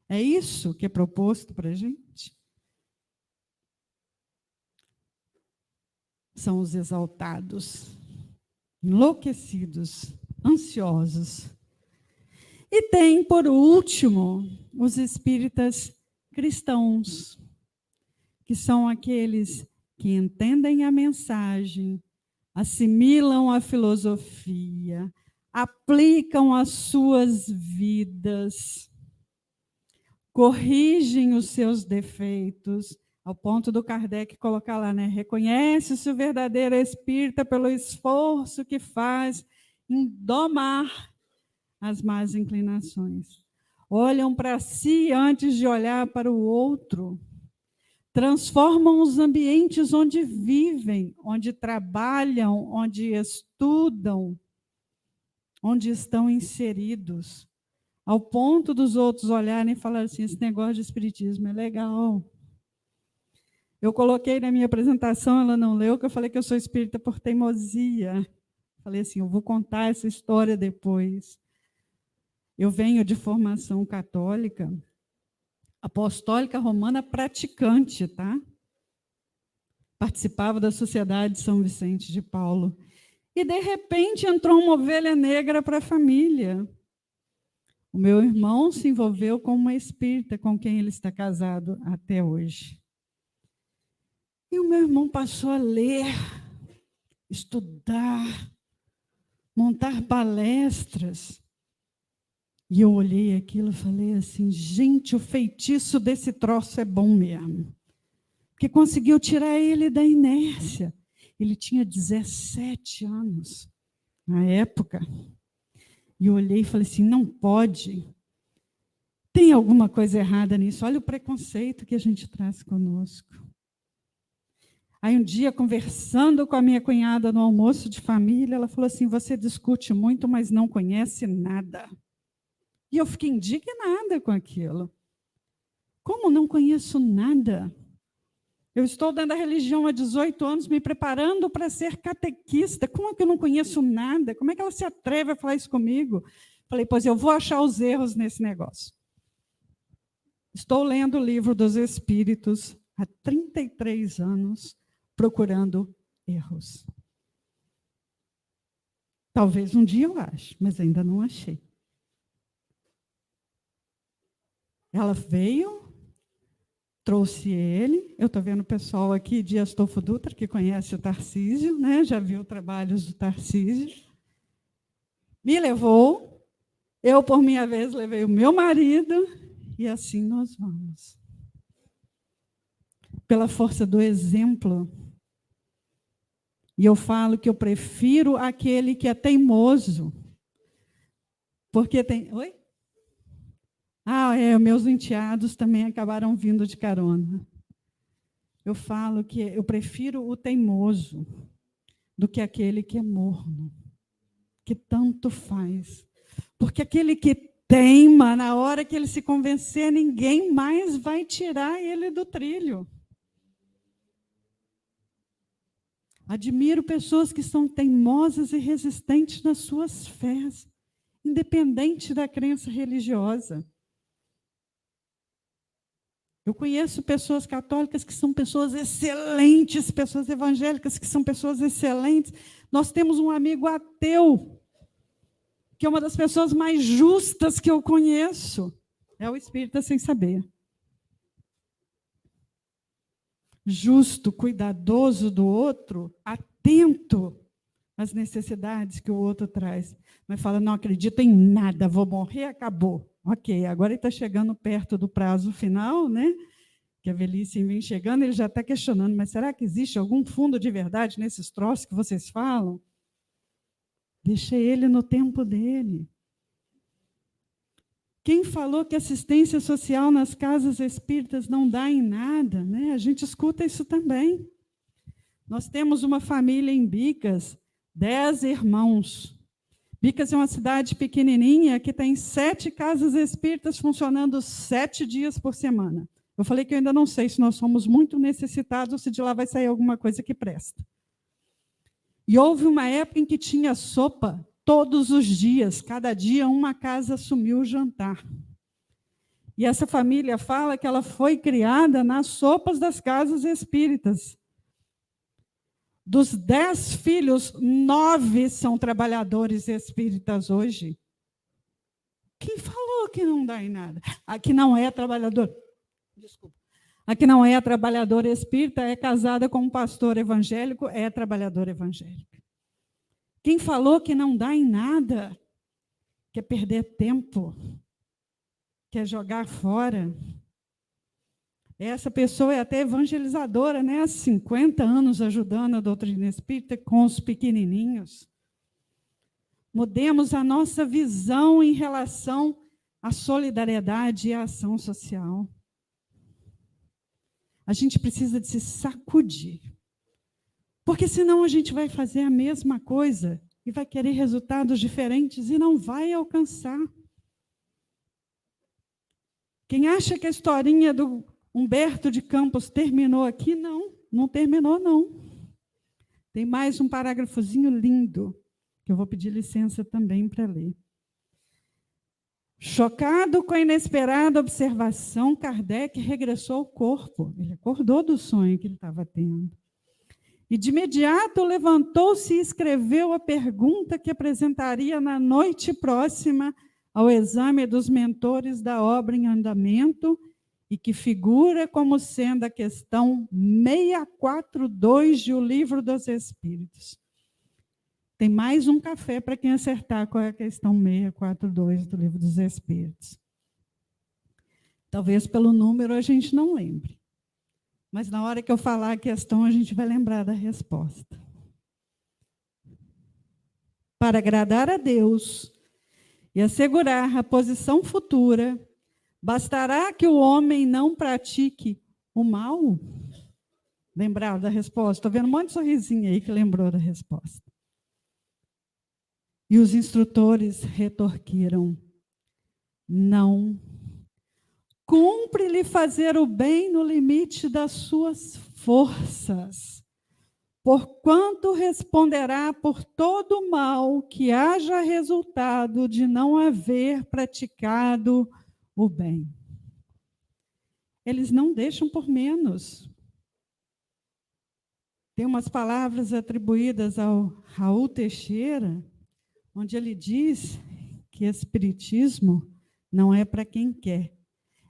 É isso que é proposto para a gente? São os exaltados, enlouquecidos, ansiosos. E tem, por último, os espíritas cristãos, que são aqueles que entendem a mensagem, assimilam a filosofia, aplicam as suas vidas, corrigem os seus defeitos, ao ponto do Kardec colocar lá, né? Reconhece-se o verdadeiro espírita pelo esforço que faz em domar as más inclinações. Olham para si antes de olhar para o outro. Transformam os ambientes onde vivem, onde trabalham, onde estudam, onde estão inseridos, ao ponto dos outros olharem e falarem assim, esse negócio de espiritismo é legal. Eu coloquei na minha apresentação, ela não leu, que eu falei que eu sou espírita por teimosia. Falei assim, eu vou contar essa história depois. Eu venho de formação católica, apostólica romana praticante, tá? Participava da Sociedade de São Vicente de Paulo. E, de repente, entrou uma ovelha negra para a família. O meu irmão se envolveu com uma espírita com quem ele está casado até hoje. E o meu irmão passou a ler, estudar, montar palestras. E eu olhei aquilo e falei assim, gente, o feitiço desse troço é bom mesmo. Porque conseguiu tirar ele da inércia. Ele tinha 17 anos na época. E eu olhei e falei assim, não pode. Tem alguma coisa errada nisso. Olha o preconceito que a gente traz conosco. Aí um dia, conversando com a minha cunhada no almoço de família, ela falou assim, você discute muito, mas não conhece nada. E eu fiquei indignada com aquilo. Como não conheço nada? Eu estou dentro da religião há 18 anos, me preparando para ser catequista. Como é que eu não conheço nada? Como é que ela se atreve a falar isso comigo? Falei, pois eu vou achar os erros nesse negócio. Estou lendo o livro dos Espíritos há 33 anos, procurando erros. Talvez um dia eu ache, mas ainda não achei. Ela veio, trouxe ele. Eu estou vendo o pessoal aqui de Astolfo Dutra, que conhece o Tarcísio, né? Já viu trabalhos do Tarcísio. Me levou. Eu, por minha vez, levei o meu marido. E assim nós vamos. Pela força do exemplo. E eu falo que eu prefiro aquele que é teimoso. Porque tem... Oi? Meus enteados também acabaram vindo de carona. Eu falo que eu prefiro o teimoso do que aquele que é morno, que tanto faz. Porque aquele que teima, na hora que ele se convencer, ninguém mais vai tirar ele do trilho. Admiro pessoas que são teimosas e resistentes nas suas fés, independente da crença religiosa. Eu conheço pessoas católicas que são pessoas excelentes, pessoas evangélicas que são pessoas excelentes. Nós temos um amigo ateu, que é uma das pessoas mais justas que eu conheço. É o espírita sem saber. Justo, cuidadoso do outro, atento às necessidades que o outro traz. Mas fala, não acredito em nada, vou morrer, acabou. Ok, agora ele está chegando perto do prazo final, né? Que a velhice vem chegando, ele já está questionando, mas será que existe algum fundo de verdade nesses troços que vocês falam? Deixa ele no tempo dele. Quem falou que assistência social nas casas espíritas não dá em nada, né? A gente escuta isso também. Nós temos uma família em Bicas, 10 irmãos. Bicas é uma cidade pequenininha que tem 7 casas espíritas funcionando 7 dias por semana. Eu falei que eu ainda não sei se nós somos muito necessitados ou se de lá vai sair alguma coisa que presta. E houve uma época em que tinha sopa todos os dias, cada dia uma casa assumiu o jantar. E essa família fala que ela foi criada nas sopas das casas espíritas. Dos 10 filhos, 9 são trabalhadores espíritas hoje. Quem falou que não dá em nada? Aqui não é trabalhador. Desculpa. Aqui não é trabalhadora espírita, é casada com um pastor evangélico, é trabalhadora evangélica. Quem falou que não dá em nada, quer perder tempo, quer jogar fora. Essa pessoa é até evangelizadora, né? Há 50 anos ajudando a doutrina espírita com os pequenininhos. Mudemos a nossa visão em relação à solidariedade e à ação social. A gente precisa de se sacudir. Porque senão a gente vai fazer a mesma coisa e vai querer resultados diferentes e não vai alcançar. Quem acha que a historinha do Humberto de Campos terminou aqui, não terminou, não. Tem mais um parágrafozinho lindo, que eu vou pedir licença também para ler. Chocado com a inesperada observação, Kardec regressou ao corpo. Ele acordou do sonho que ele estava tendo. E, de imediato, levantou-se e escreveu a pergunta que apresentaria na noite próxima ao exame dos mentores da obra em andamento e que figura como sendo a questão 642 de O Livro dos Espíritos. Tem mais um café para quem acertar qual é a questão 642 do Livro dos Espíritos. Talvez pelo número a gente não lembre. Mas na hora que eu falar a questão, a gente vai lembrar da resposta. Para agradar a Deus e assegurar a posição futura, bastará que o homem não pratique o mal? Lembrar da resposta? Estou vendo um monte de sorrisinho aí que lembrou da resposta. E os instrutores retorquiram: não. Cumpre-lhe fazer o bem no limite das suas forças, porquanto responderá por todo o mal que haja resultado de não haver praticado o bem. Eles não deixam por menos. Tem umas palavras atribuídas ao Raul Teixeira, onde ele diz que espiritismo não é para quem quer,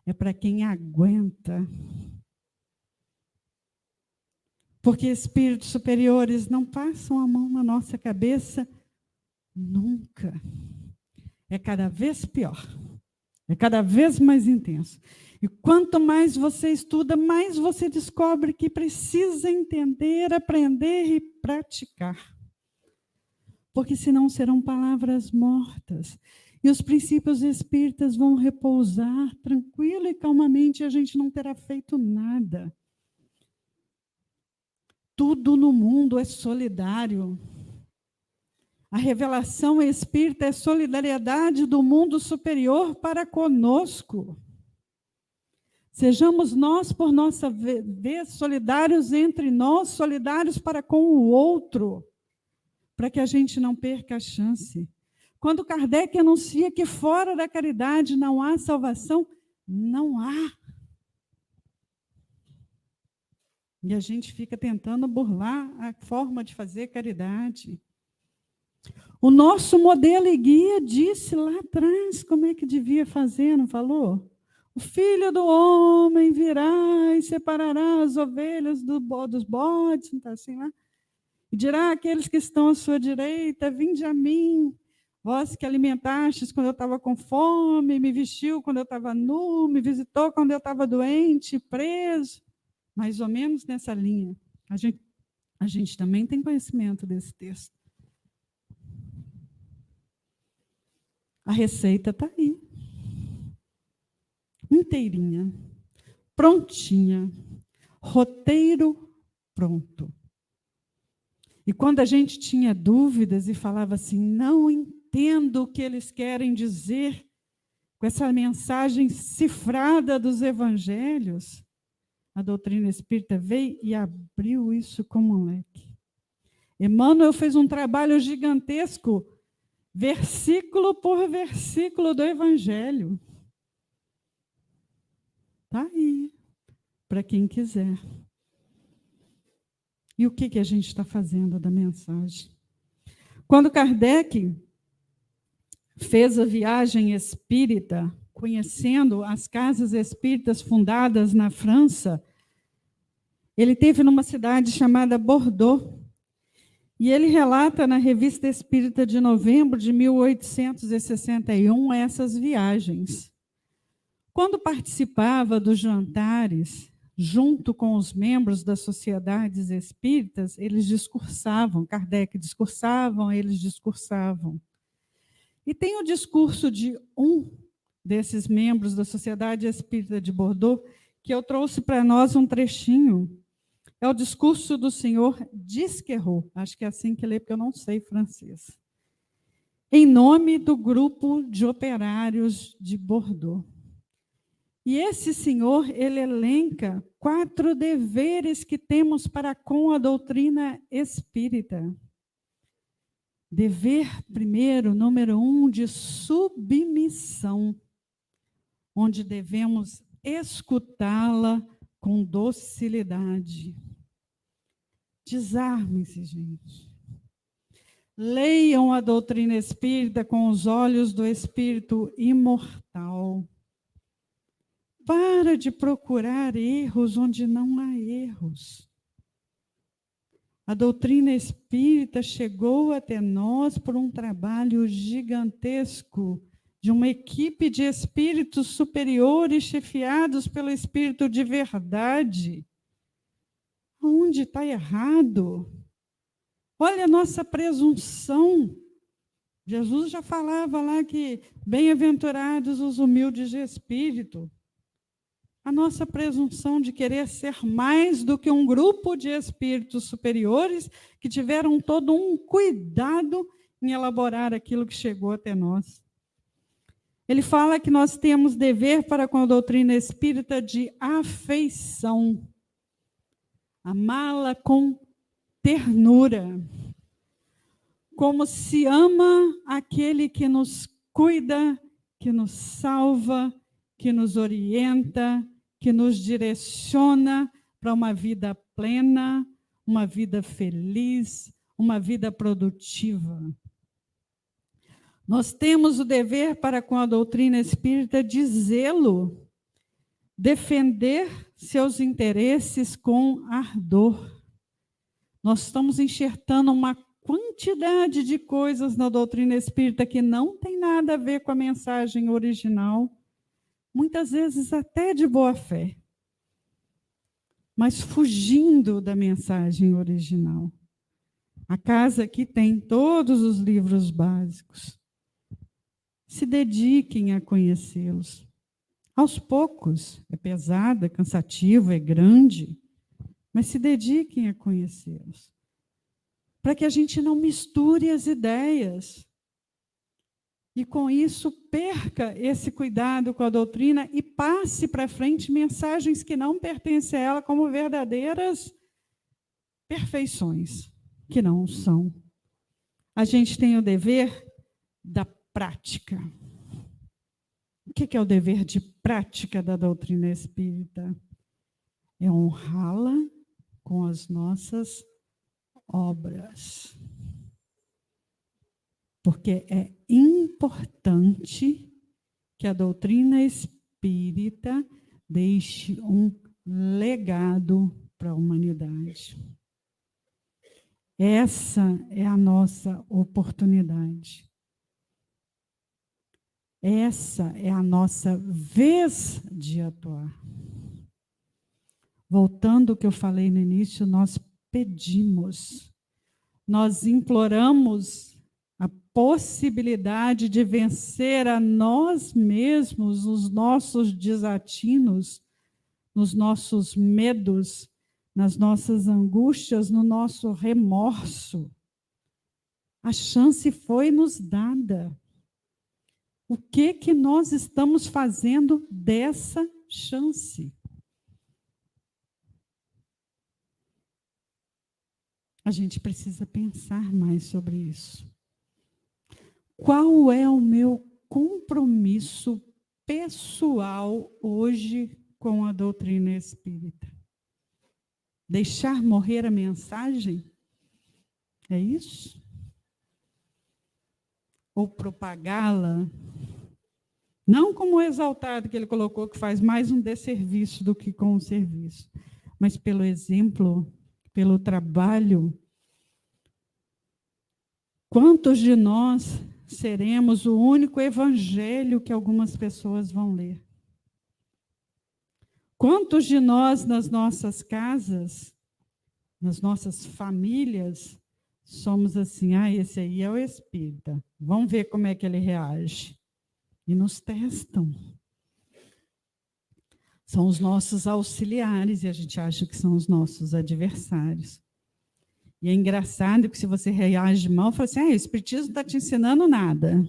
é para quem aguenta. Porque espíritos superiores não passam a mão na nossa cabeça nunca. É cada vez pior. É cada vez mais intenso. E quanto mais você estuda, mais você descobre que precisa entender, aprender e praticar. Porque senão serão palavras mortas. E os princípios espíritas vão repousar tranquilo e calmamente, e a gente não terá feito nada. Tudo no mundo é solidário. A revelação espírita é solidariedade do mundo superior para conosco. Sejamos nós, por nossa vez, solidários entre nós, solidários para com o outro, para que a gente não perca a chance. Quando Kardec anuncia que fora da caridade não há salvação, não há. E a gente fica tentando burlar a forma de fazer caridade. O nosso modelo e guia disse lá atrás como é que devia fazer, não falou? O Filho do Homem virá e separará as ovelhas dos bodes, não está assim lá? E dirá àqueles que estão à sua direita: vinde a mim, vós que alimentastes quando eu estava com fome, me vestiu quando eu estava nu, me visitou quando eu estava doente, preso. Mais ou menos nessa linha. A gente também tem conhecimento desse texto. A receita está aí. inteirinha, prontinha, roteiro pronto. E quando a gente tinha dúvidas e falava assim, não entendo o que eles querem dizer com essa mensagem cifrada dos evangelhos, a doutrina espírita veio e abriu isso como um leque. Emmanuel fez um trabalho gigantesco, versículo por versículo do evangelho. Está aí, para quem quiser. E o que a gente está fazendo da mensagem? Quando Kardec fez a viagem espírita, conhecendo as casas espíritas fundadas na França, ele esteve numa cidade chamada Bordeaux, e ele relata na Revista Espírita de novembro de 1861 essas viagens. Quando participava dos jantares, junto com os membros das sociedades espíritas, eles discursavam, Kardec discursavam, eles discursavam. E tem o discurso de um desses membros da Sociedade Espírita de Bordeaux, que eu trouxe para nós um trechinho. É o discurso do senhor Disquerot, acho que é assim que lê, porque eu não sei francês. Em nome do grupo de operários de Bordeaux. E esse senhor, ele elenca 4 deveres que temos para com a doutrina espírita. Dever, primeiro, número 1, de submissão, onde devemos escutá-la com docilidade. Desarmem-se, gente. Leiam a doutrina espírita com os olhos do espírito imortal. Para de procurar erros onde não há erros. A doutrina espírita chegou até nós por um trabalho gigantesco de uma equipe de espíritos superiores chefiados pelo Espírito de verdade. Onde está errado? Olha a nossa presunção. Jesus já falava lá que bem-aventurados os humildes de espírito. A nossa presunção de querer ser mais do que um grupo de espíritos superiores que tiveram todo um cuidado em elaborar aquilo que chegou até nós. Ele fala que nós temos dever para com a doutrina espírita de afeição, amá-la com ternura, como se ama aquele que nos cuida, que nos salva, que nos orienta, que nos direciona para uma vida plena, uma vida feliz, uma vida produtiva. Nós temos o dever para com a doutrina espírita de zelo, defender seus interesses com ardor. Nós estamos enxertando uma quantidade de coisas na doutrina espírita que não tem nada a ver com a mensagem original, muitas vezes até de boa fé, mas fugindo da mensagem original. A casa aqui tem todos os livros básicos. Se dediquem a conhecê-los. Aos poucos, é pesado, é cansativo, é grande, mas se dediquem a conhecê-los. Para que a gente não misture as ideias. E, com isso, perca esse cuidado com a doutrina e passe para frente mensagens que não pertencem a ela como verdadeiras perfeições, que não são. A gente tem o dever da prática. O que é o dever de prática da doutrina espírita? É honrá-la com as nossas obras. Porque é importante que a doutrina espírita deixe um legado para a humanidade. Essa é a nossa oportunidade. Essa é a nossa vez de atuar. Voltando ao que eu falei no início, nós pedimos, nós imploramos a possibilidade de vencer a nós mesmos, os nossos desatinos, nos nossos medos, nas nossas angústias, no nosso remorso. A chance foi nos dada. O que nós estamos fazendo dessa chance? A gente precisa pensar mais sobre isso. Qual é o meu compromisso pessoal hoje com a doutrina espírita? Deixar morrer a mensagem? É isso? Ou propagá-la? Não como o exaltado que ele colocou, que faz mais um desserviço do que com o serviço, mas pelo exemplo, pelo trabalho. Quantos de nós seremos o único evangelho que algumas pessoas vão ler? Quantos de nós, nas nossas casas, nas nossas famílias, somos assim, esse aí é o espírita, vamos ver como é que ele reage. E nos testam. São os nossos auxiliares, e a gente acha que são os nossos adversários. E é engraçado que se você reage mal, fala assim, o espiritismo não está te ensinando nada.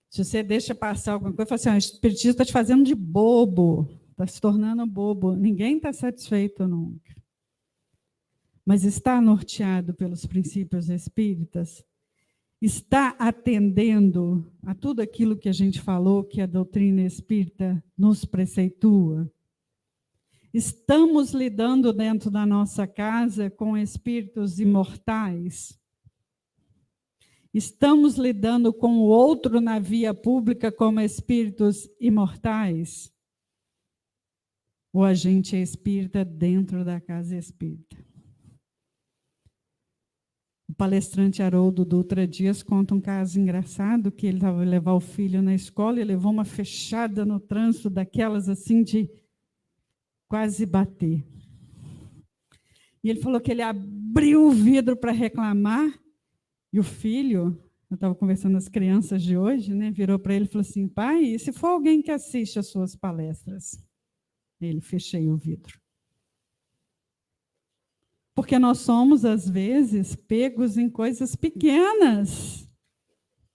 Se você deixa passar alguma coisa, fala assim, o espiritismo está te fazendo de bobo, está se tornando bobo. Ninguém está satisfeito nunca. Mas está norteado pelos princípios espíritas? Está atendendo a tudo aquilo que a gente falou, que a doutrina espírita nos preceitua? Estamos lidando dentro da nossa casa com espíritos imortais? Estamos lidando com o outro na via pública como espíritos imortais? Ou a gente é espírita dentro da casa espírita? O palestrante Haroldo Dutra Dias conta um caso engraçado, que ele estava levar o filho na escola e levou uma fechada no trânsito, daquelas assim de quase bater. E ele falou que ele abriu o vidro para reclamar, e o filho, eu estava conversando com as crianças de hoje, né, virou para ele e falou assim, pai, e se for alguém que assiste as suas palestras? Ele, fechei o vidro. Porque nós somos, às vezes, pegos em coisas pequenas,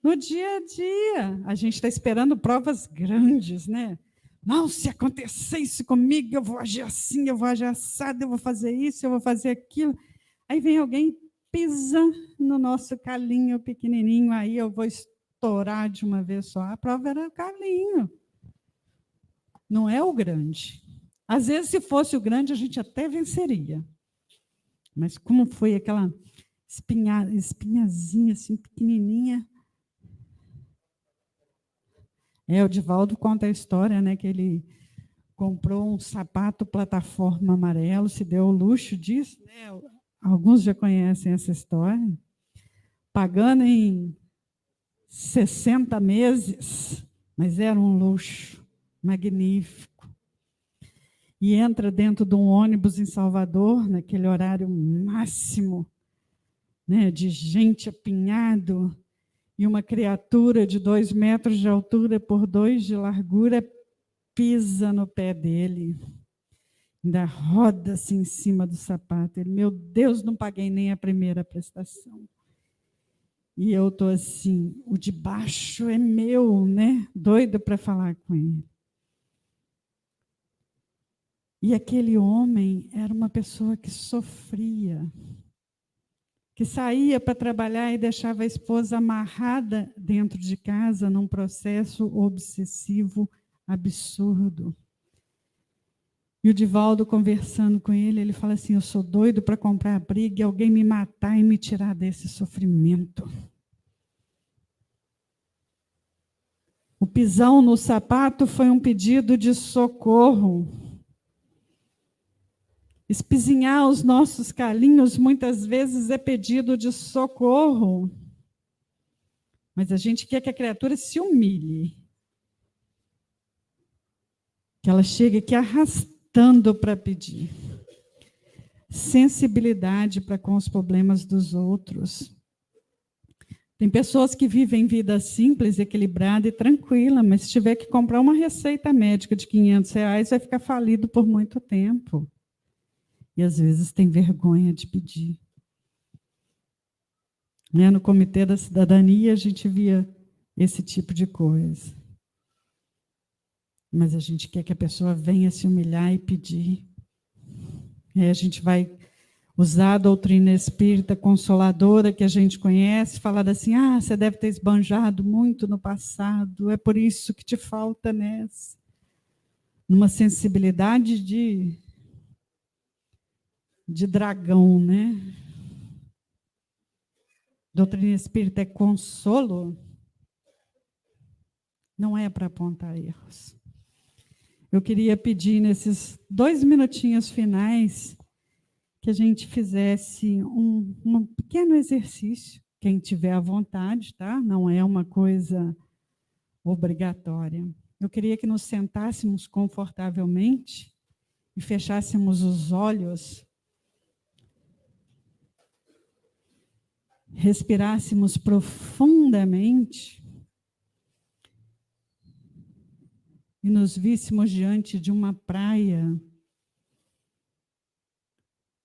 no dia a dia. A gente está esperando provas grandes, né? Não, se acontecer isso comigo, eu vou agir assim, eu vou agir assado, eu vou fazer isso, eu vou fazer aquilo. Aí vem alguém, pisa no nosso calinho pequenininho, aí eu vou estourar de uma vez só. A prova era o calinho, não é o grande. Às vezes, se fosse o grande, a gente até venceria. Mas como foi aquela espinhazinha assim, pequenininha? O Divaldo conta a história, né, que ele comprou um sapato plataforma amarelo, se deu o luxo disso, né? Alguns já conhecem essa história. Pagando em 60 meses, mas era um luxo magnífico. E entra dentro de um ônibus em Salvador, naquele horário máximo, né, de gente apinhado, e uma criatura de 2 metros de altura por 2 de largura pisa no pé dele, ainda roda-se em cima do sapato. Ele, meu Deus, não paguei nem a primeira prestação. E eu estou assim, o de baixo é meu, né? Doido para falar com ele. E aquele homem era uma pessoa que sofria, que saía para trabalhar e deixava a esposa amarrada dentro de casa num processo obsessivo absurdo. E o Divaldo, conversando com ele, ele fala assim, eu sou doido para comprar a briga e alguém me matar e me tirar desse sofrimento. O pisão no sapato foi um pedido de socorro. Espizinhar os nossos calinhos muitas vezes é pedido de socorro. Mas a gente quer que a criatura se humilhe. Que ela chegue aqui arrastando para pedir. Sensibilidade para com os problemas dos outros. Tem pessoas que vivem vida simples, equilibrada e tranquila, mas se tiver que comprar uma receita médica de R$ 500, vai ficar falido por muito tempo. E às vezes tem vergonha de pedir. No Comitê da Cidadania a gente via esse tipo de coisa. Mas a gente quer que a pessoa venha se humilhar e pedir. Aí a gente vai usar a doutrina espírita consoladora que a gente conhece, falar assim, você deve ter esbanjado muito no passado, é por isso que te falta nessa. Numa sensibilidade de dragão, né? Doutrina espírita é consolo, não é para apontar erros. Eu queria pedir, nesses 2 minutinhos finais, que a gente fizesse um pequeno exercício, quem tiver à vontade, tá? Não é uma coisa obrigatória. Eu queria que nos sentássemos confortavelmente e fechássemos os olhos, respirássemos profundamente e nos víssemos diante de uma praia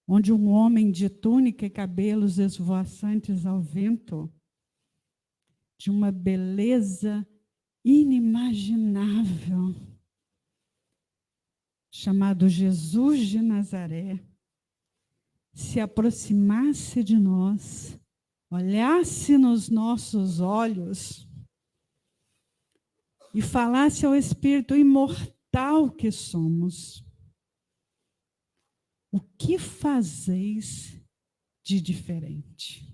onde um homem de túnica e cabelos esvoaçantes ao vento, de uma beleza inimaginável, chamado Jesus de Nazaré, se aproximasse de nós, olhasse nos nossos olhos e falasse ao espírito imortal que somos: o que fazeis de diferente?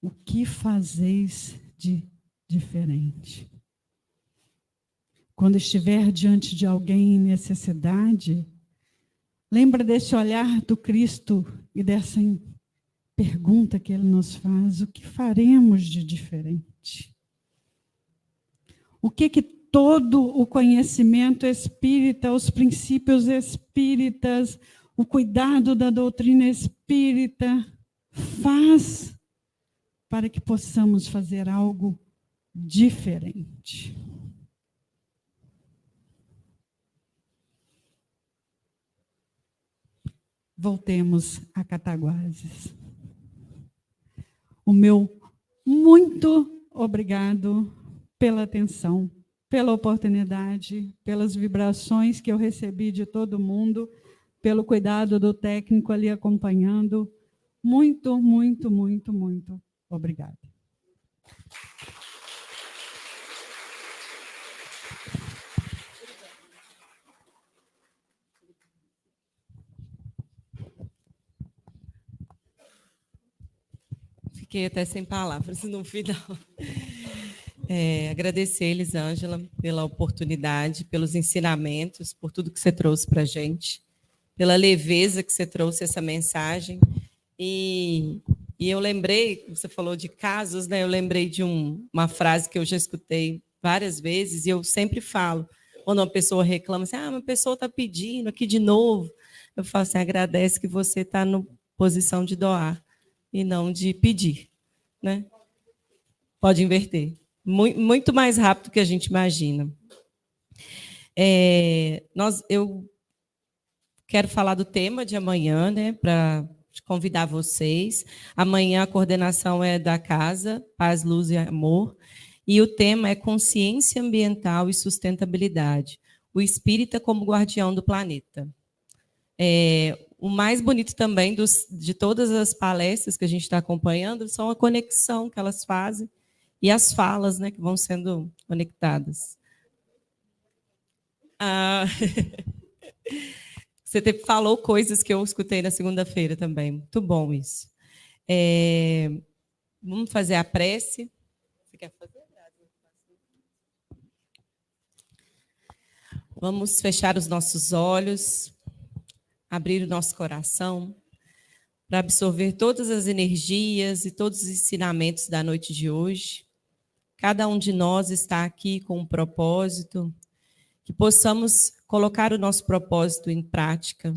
O que fazeis de diferente? Quando estiver diante de alguém em necessidade, lembra desse olhar do Cristo e dessa pergunta que ele nos faz: o que faremos de diferente? O que todo o conhecimento espírita, os princípios espíritas, o cuidado da doutrina espírita faz para que possamos fazer algo diferente? Voltemos a Cataguases. O meu muito obrigado pela atenção, pela oportunidade, pelas vibrações que eu recebi de todo mundo, pelo cuidado do técnico ali acompanhando. Muito, muito, muito, muito obrigada. Fiquei até sem palavras no final. Agradecer, Elisângela, pela oportunidade, pelos ensinamentos, por tudo que você trouxe para a gente, pela leveza que você trouxe essa mensagem. E eu lembrei, você falou de casos, né? Eu lembrei de uma frase que eu já escutei várias vezes, e eu sempre falo, quando uma pessoa reclama assim, uma pessoa está pedindo aqui de novo, eu falo assim, agradece que você está na posição de doar e não de pedir, né? Pode inverter. Muito mais rápido que a gente imagina. Eu quero falar do tema de amanhã, né, para convidar vocês. Amanhã a coordenação é da Casa Paz, Luz e Amor, e o tema é consciência ambiental e sustentabilidade. O espírita como guardião do planeta. O mais bonito também de todas as palestras que a gente está acompanhando são a conexão que elas fazem e as falas, né, que vão sendo conectadas. Você falou coisas que eu escutei na segunda-feira também. Muito bom isso. Vamos fazer a prece. Você quer fazer? Vamos fechar os nossos olhos, abrir o nosso coração para absorver todas as energias e todos os ensinamentos da noite de hoje. Cada um de nós está aqui com um propósito, que possamos colocar o nosso propósito em prática.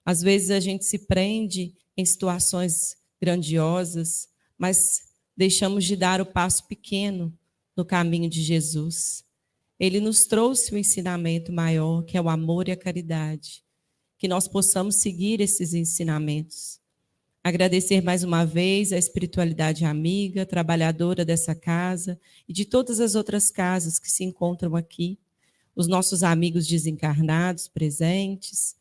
Às vezes a gente se prende em situações grandiosas, mas deixamos de dar o passo pequeno no caminho de Jesus. Ele nos trouxe o ensinamento maior, que é o amor e a caridade. Que nós possamos seguir esses ensinamentos. Agradecer mais uma vez a espiritualidade amiga, trabalhadora dessa casa e de todas as outras casas que se encontram aqui. Os nossos amigos desencarnados presentes,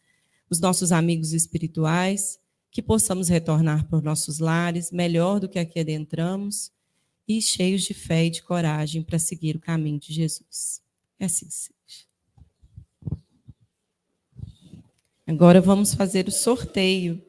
os nossos amigos espirituais, que possamos retornar por nossos lares melhor do que aqui adentramos e cheios de fé e de coragem para seguir o caminho de Jesus. É assim que seja. Agora vamos fazer o sorteio